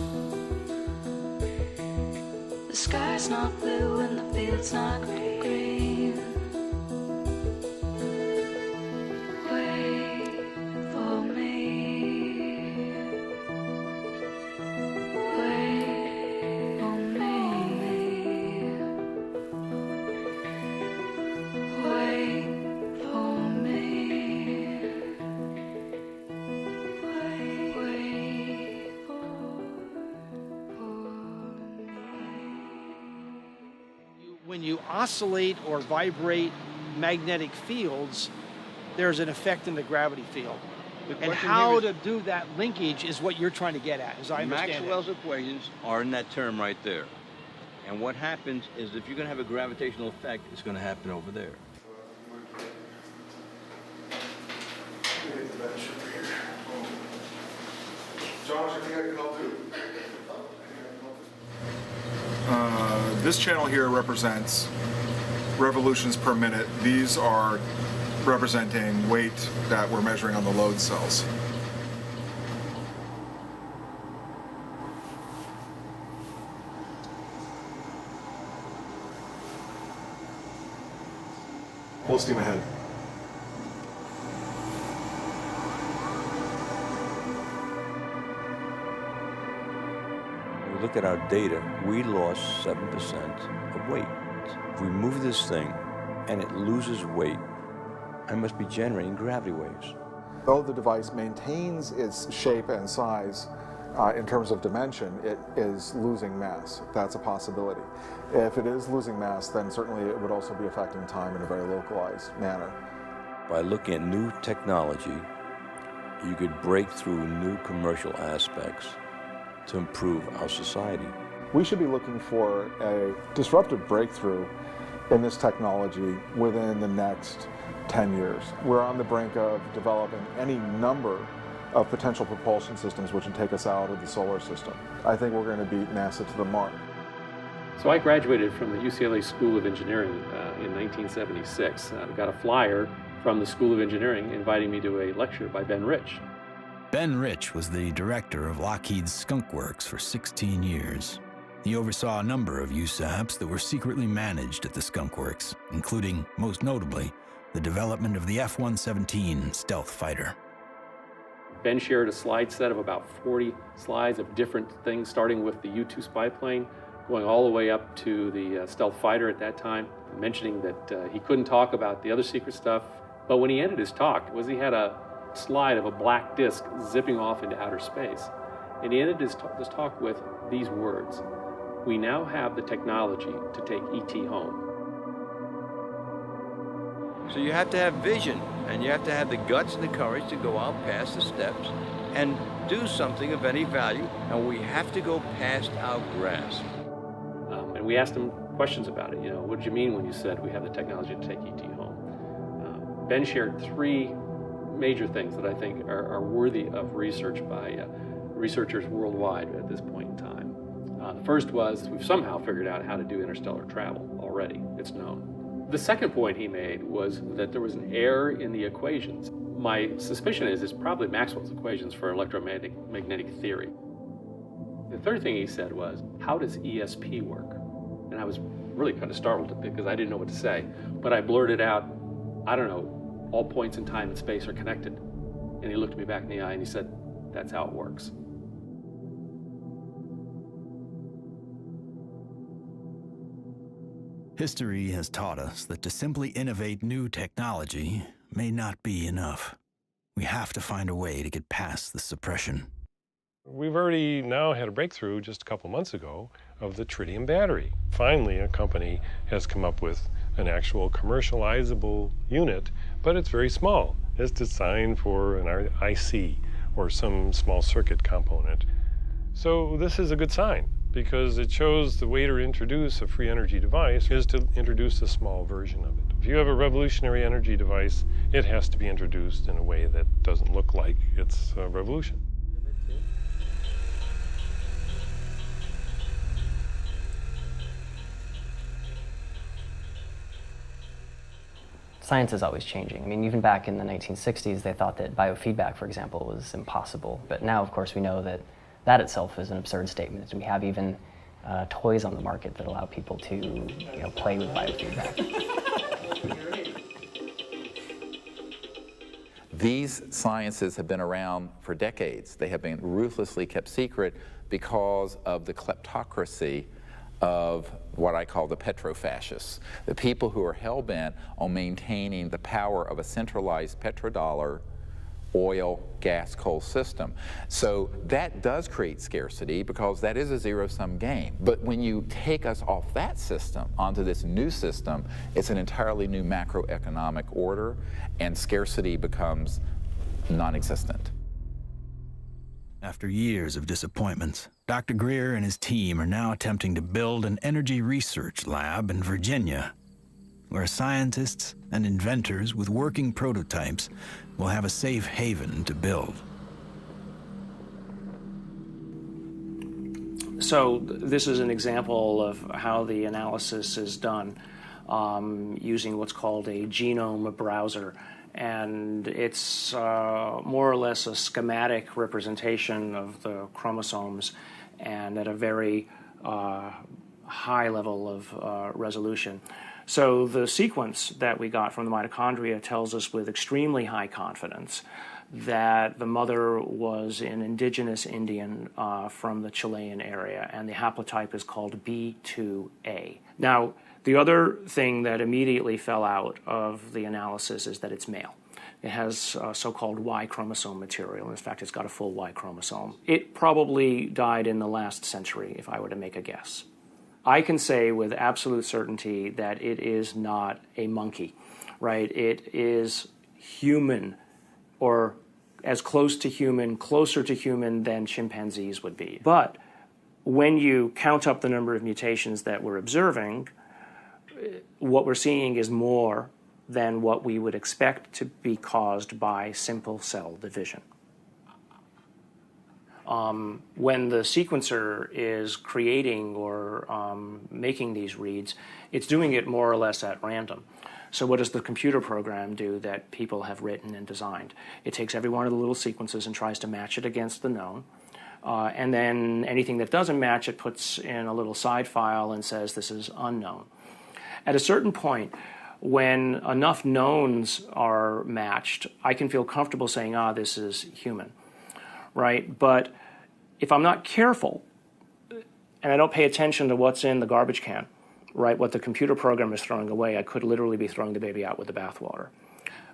The sky's not blue and the field's not green. Wait for me. Wait for me. Wait for me. Wait When you oscillate or vibrate magnetic fields, there's an effect in the gravity field. And how to do that linkage is what you're trying to get at, as I understand Maxwell's it. equations are in that term right there. And what happens is if you're going to have a gravitational effect, it's going to happen over there. Josh, I think I can help too. This channel here represents revolutions per minute. These are representing weight that we're measuring on the load cells. Full steam ahead. When we look at our data, we lost 7% of weight. If we move this thing and it loses weight, I must be generating gravity waves. Though the device maintains its shape and size in terms of dimension, it is losing mass. That's a possibility. If it is losing mass, then certainly it would also be affecting time in a very localized manner. By looking at new technology, you could break through new commercial aspects to improve our society. We should be looking for a disruptive breakthrough in this technology within the next 10 years. We're on the brink of developing any number of potential propulsion systems which would take us out of the solar system. I think we're going to beat NASA to the mark. So I graduated from the UCLA School of Engineering in 1976. I got a flyer from the School of Engineering inviting me to a lecture by Ben Rich. Ben Rich was the director of Lockheed's Skunk Works for 16 years. He oversaw a number of USAPs that were secretly managed at the Skunk Works, including, most notably, the development of the F-117 stealth fighter. Ben shared a slide set of about 40 slides of different things, starting with the U-2 spy plane, going all the way up to the stealth fighter at that time, mentioning that he couldn't talk about the other secret stuff. But when he ended his talk, he had a slide of a black disc zipping off into outer space. And he ended his talk with these words: "We now have the technology to take ET home." So you have to have vision, and you have to have the guts and the courage to go out past the steps and do something of any value, and we have to go past our grasp. And we asked him questions about it. What did you mean when you said we have the technology to take ET home? Ben shared three major things that I think are worthy of research by researchers worldwide at this point in time. The first was we've somehow figured out how to do interstellar travel already. It's known. The second point he made was that there was an error in the equations. My suspicion is it's probably Maxwell's equations for electromagnetic theory. The third thing he said was, how does ESP work? And I was really kind of startled because I didn't know what to say. But I blurted out, I don't know, all points in time and space are connected. And he looked me back in the eye and he said, that's how it works. History has taught us that to simply innovate new technology may not be enough. We have to find a way to get past the suppression. We've already now had a breakthrough just a couple months ago of the tritium battery. Finally, a company has come up with an actual commercializable unit, but it's very small. It's designed for an IC or some small circuit component. So this is a good sign, because it shows the way to introduce a free energy device is to introduce a small version of it. If you have a revolutionary energy device, it has to be introduced in a way that doesn't look like it's a revolution. Science is always changing. I mean, even back in the 1960s, they thought that biofeedback, for example, was impossible. But now, of course, we know that that itself is an absurd statement. We have even toys on the market that allow people to play with biofeedback. These sciences have been around for decades. They have been ruthlessly kept secret because of the kleptocracy of what I call the petrofascists, the people who are hell-bent on maintaining the power of a centralized petrodollar oil, gas, coal system. So that does create scarcity because that is a zero-sum game. But when you take us off that system onto this new system, it's an entirely new macroeconomic order, and scarcity becomes non-existent. After years of disappointments, Dr. GREER and his team are now attempting to build an energy research lab in Virginia, where scientists and inventors with working prototypes will have a safe haven to build. So this is an example of how the analysis is done using what's called a genome browser. And it's more or less a schematic representation of the chromosomes and at a very high level of resolution. So the sequence that we got from the mitochondria tells us with extremely high confidence that the mother was an indigenous Indian from the Chilean area, and the haplotype is called B2A. Now, the other thing that immediately fell out of the analysis is that it's male. It has so-called Y chromosome material. In fact, it's got a full Y chromosome. It probably died in the last century, if I were to make a guess. I can say with absolute certainty that it is not a monkey, right? It is human, or as close to human, closer to human than chimpanzees would be. But when you count up the number of mutations that we're observing, what we're seeing is more than what we would expect to be caused by simple cell division. When the sequencer is creating or making these reads, it's doing it more or less at random. So what does the computer program do that people have written and designed? It takes every one of the little sequences and tries to match it against the known. And then anything that doesn't match, it puts in a little side file and says this is unknown. At a certain point, when enough knowns are matched, I can feel comfortable saying, this is human, right? But if I'm not careful and I don't pay attention to what's in the garbage can, right, what the computer program is throwing away, I could literally be throwing the baby out with the bathwater.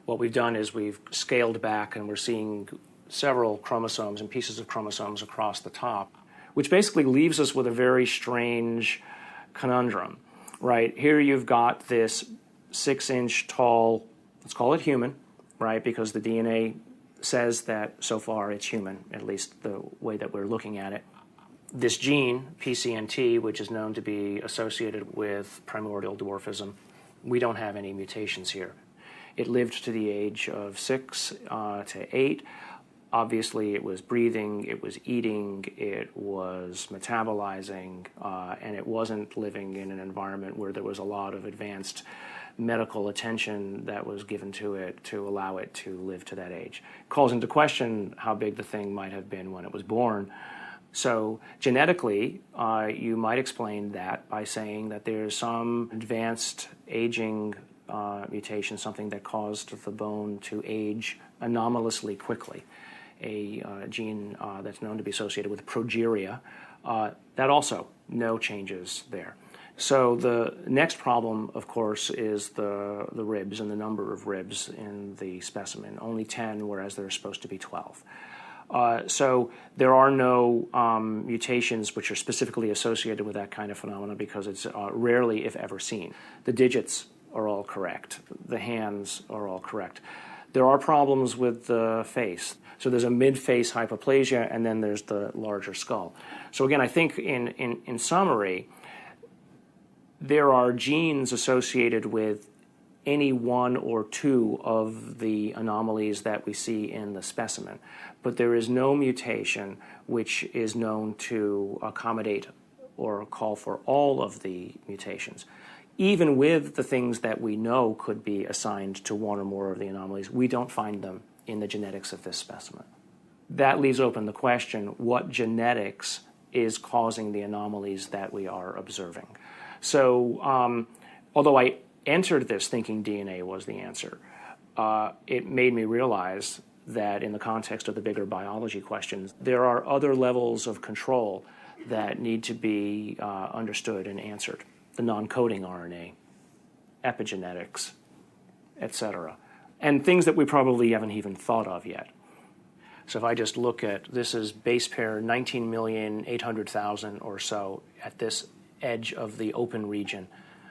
What we've done is we've scaled back and we're seeing several chromosomes and pieces of chromosomes across the top, which basically leaves us with a very strange conundrum, right? Here you've got this 6-inch tall, let's call it human, right, because the DNA says that so far it's human, at least the way that we're looking at it. This gene, PCNT, which is known to be associated with primordial dwarfism, we don't have any mutations here. It lived to the age of 6 to 8. Obviously, it was breathing, it was eating, it was metabolizing, and it wasn't living in an environment where there was a lot of advanced medical attention that was given to it to allow it to live to that age. It calls into question how big the thing might have been when it was born. So genetically, you might explain that by saying that there's some advanced aging mutation, something that caused the bone to age anomalously quickly. A gene that's known to be associated with progeria, that also no changes there. So the next problem, of course, is the ribs and the number of ribs in the specimen. Only 10, whereas there are supposed to be 12. So there are no mutations which are specifically associated with that kind of phenomena because it's rarely, if ever, seen. The digits are all correct. The hands are all correct. There are problems with the face. So there's a mid-face hypoplasia, and then there's the larger skull. So again, I think in summary, there are genes associated with any one or two of the anomalies that we see in the specimen, but there is no mutation which is known to accommodate or call for all of the mutations. Even with the things that we know could be assigned to one or more of the anomalies, we don't find them in the genetics of this specimen. That leaves open the question, what genetics is causing the anomalies that we are observing. So although I entered this thinking DNA was the answer, it made me realize that in the context of the bigger biology questions, there are other levels of control that need to be understood and answered. The non-coding RNA, epigenetics, etc. And things that we probably haven't even thought of yet. So if I just look at, this is base pair 19,800,000 or so at this edge of the open region.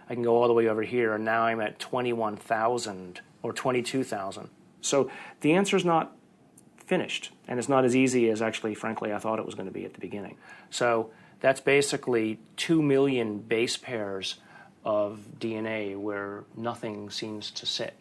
I can go all the way over here, and now I'm at 21,000 or 22,000. So the answer is not finished, and it's not as easy as actually, frankly, I thought it was going to be at the beginning. So that's basically 2 million base pairs of DNA where nothing seems to sit.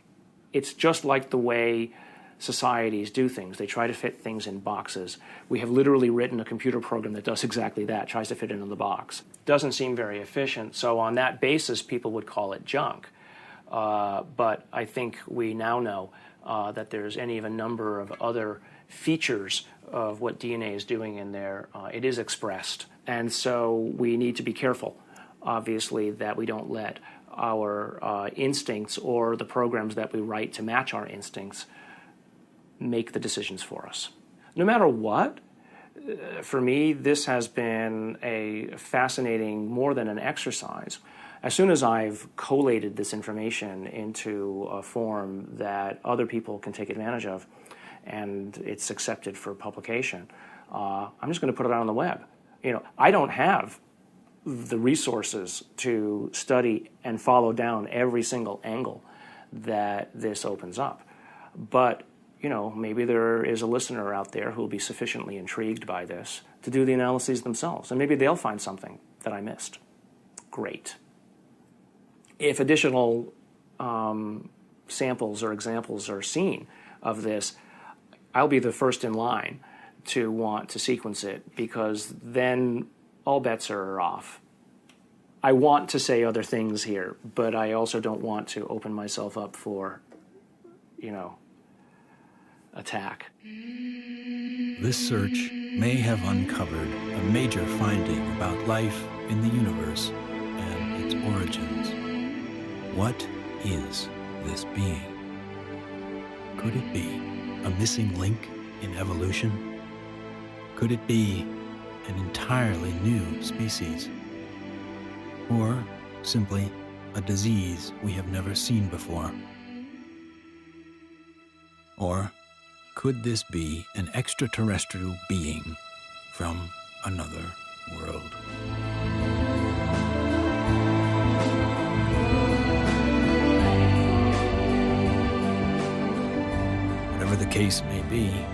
It's just like the way societies do things. They try to fit things in boxes. We have literally written a computer program that does exactly that, tries to fit it in the box. Doesn't seem very efficient, so on that basis, people would call it junk. But I think we now know that there's any of a number of other features of what DNA is doing in there. It is expressed. And so we need to be careful, obviously, that we don't let our instincts or the programs that we write to match our instincts make the decisions for us. No matter what, for me, this has been a fascinating, more than an exercise. As soon as I've collated this information into a form that other people can take advantage of, and it's accepted for publication, I'm just going to put it out on the web. You know, I don't have the resources to study and follow down every single angle that this opens up. But, you know, maybe there is a listener out there who will be sufficiently intrigued by this to do the analyses themselves, and maybe they'll find something that I missed. Great. If additional samples or examples are seen of this, I'll be the first in line to want to sequence it, because then all bets are off. I want to say other things here, but I also don't want to open myself up for, you know, attack. This search may have uncovered a major finding about life in the universe and its origins. What is this being? Could it be a missing link in evolution? Could it be an entirely new species? Or simply a disease we have never seen before? Or could this be an extraterrestrial being from another world? Whatever the case may be,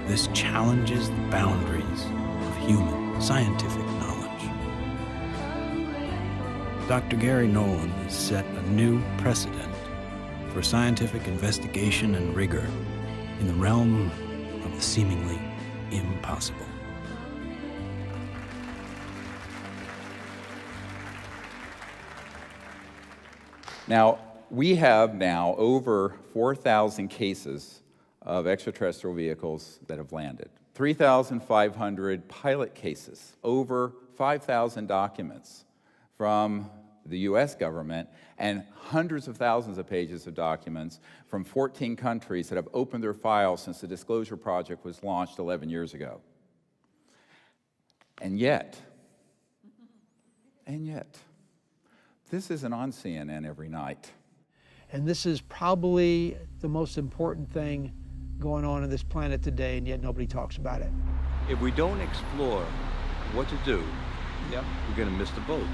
this challenges the boundaries of human scientific knowledge. Dr. Gary Nolan has set a new precedent for scientific investigation and rigor in the realm of the seemingly impossible. Now, we have now over 4,000 cases of extraterrestrial vehicles that have landed, 3,500 pilot cases, over 5,000 documents from the US government, and hundreds of thousands of pages of documents from 14 countries that have opened their files since the Disclosure Project was launched 11 years ago. And yet, this isn't on CNN every night. And this is probably the most important thing going on this planet today, and yet nobody talks about it. If we don't explore what to do, we're going to miss the boat.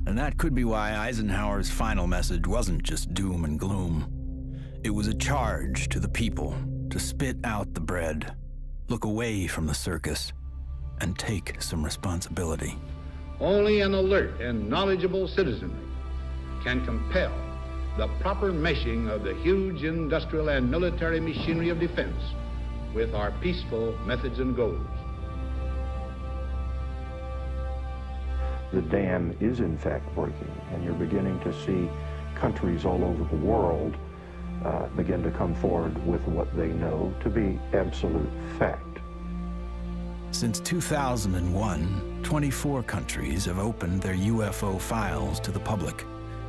And that could be why Eisenhower's final message wasn't just doom and gloom. It was a charge to the people to spit out the bread, look away from the circus, and take some responsibility. Only an alert and knowledgeable citizenry can compel the proper meshing of the huge industrial and military machinery of defense with our peaceful methods and goals. The dam is in fact breaking, and you're beginning to see countries all over the world begin to come forward with what they know to be absolute fact. Since 2001, 24 countries have opened their UFO files to the public,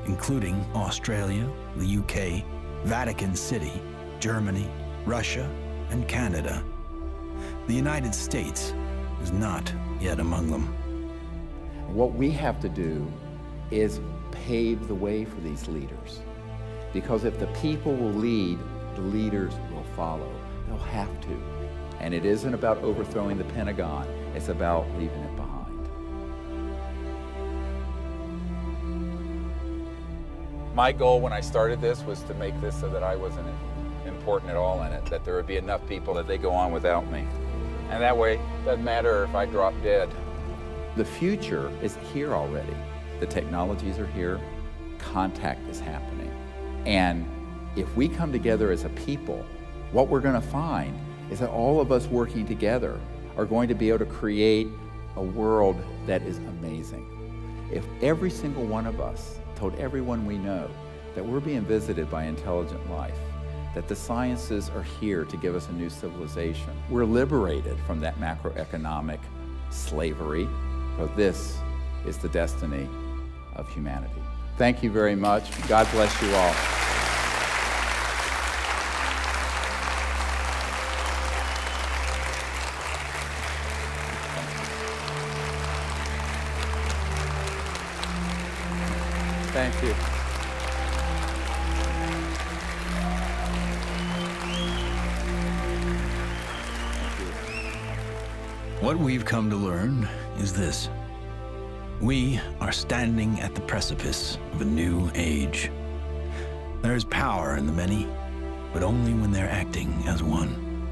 including Australia, the UK, Vatican City, Germany, Russia, and Canada. The United States is not yet among them. What we have to do is pave the way for these leaders. Because if the people will lead, the leaders will follow. They'll have to. And it isn't about overthrowing the Pentagon, it's about leaving it behind. My goal when I started this was to make this so that I wasn't important at all in it, that there would be enough people that they go on without me. And that way, it doesn't matter if I drop dead. The future is here already. The technologies are here, contact is happening. And if we come together as a people, what we're going to find is that all of us working together are going to be able to create a world that is amazing. If every single one of us told everyone we know that we're being visited by intelligent life, that the sciences are here to give us a new civilization, we're liberated from that macroeconomic slavery, but this is the destiny of humanity. Thank you very much. God bless you all. Thank you. What we've come to learn is this. We are standing at the precipice of a new age. There is power in the many, but only when they're acting as one.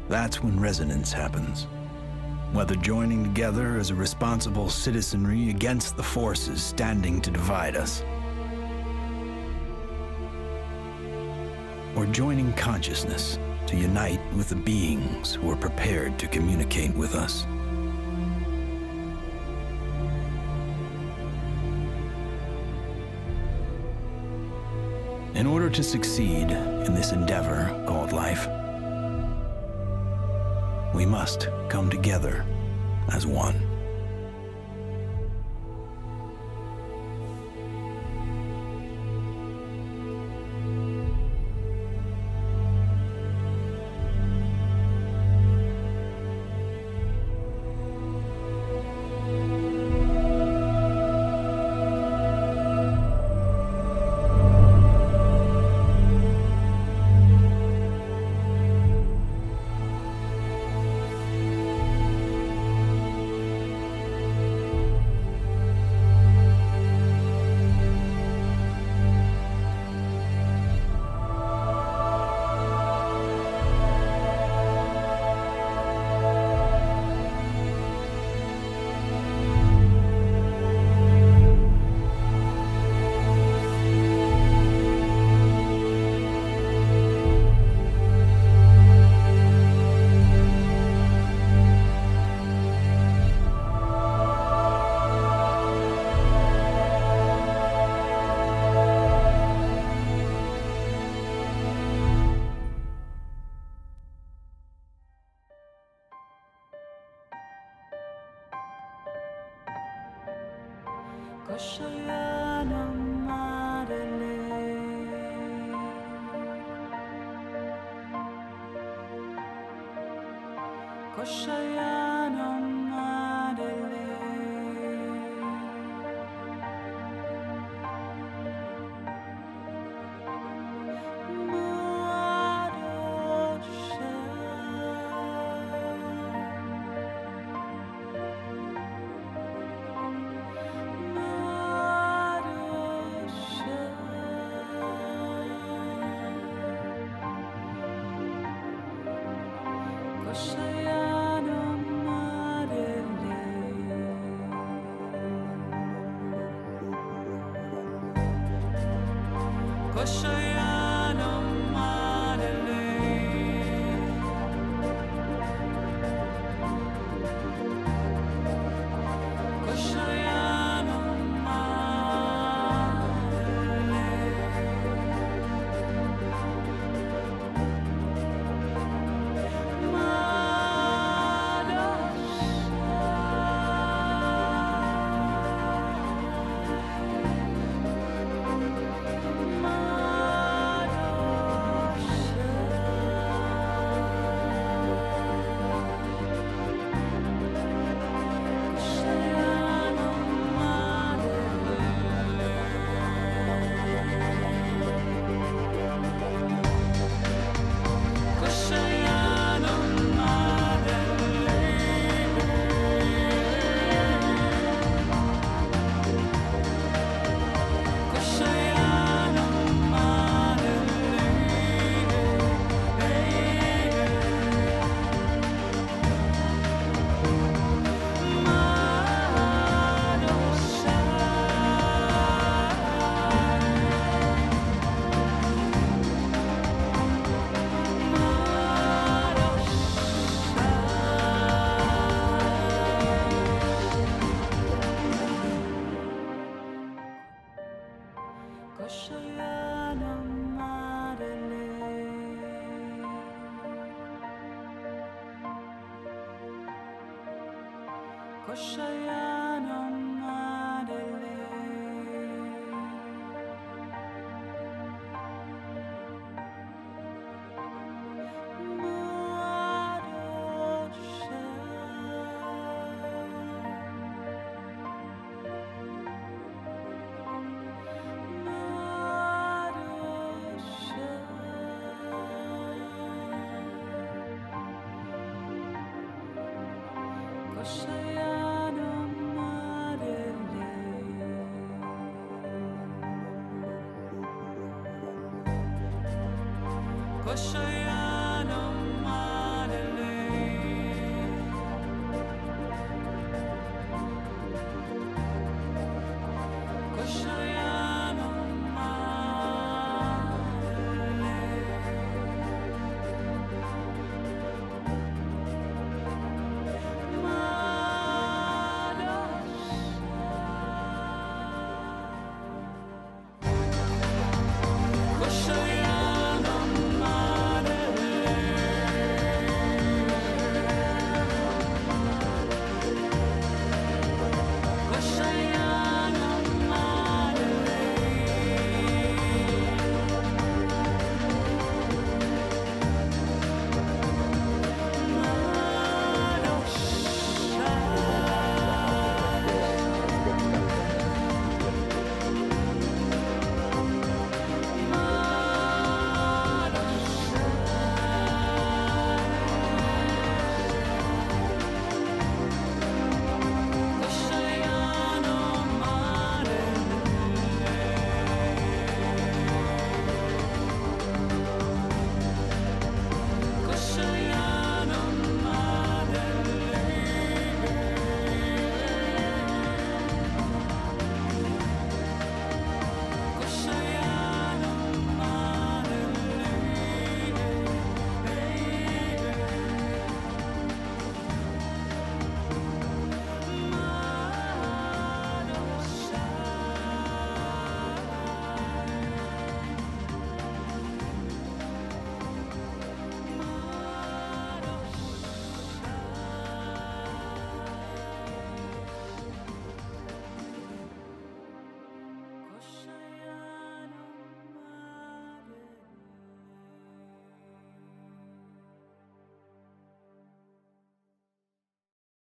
That's when resonance happens. Whether joining together as a responsible citizenry against the forces standing to divide us, or joining consciousness to unite with the beings who are prepared to communicate with us. In order to succeed in this endeavor called life, we must come together as one. Koşuyor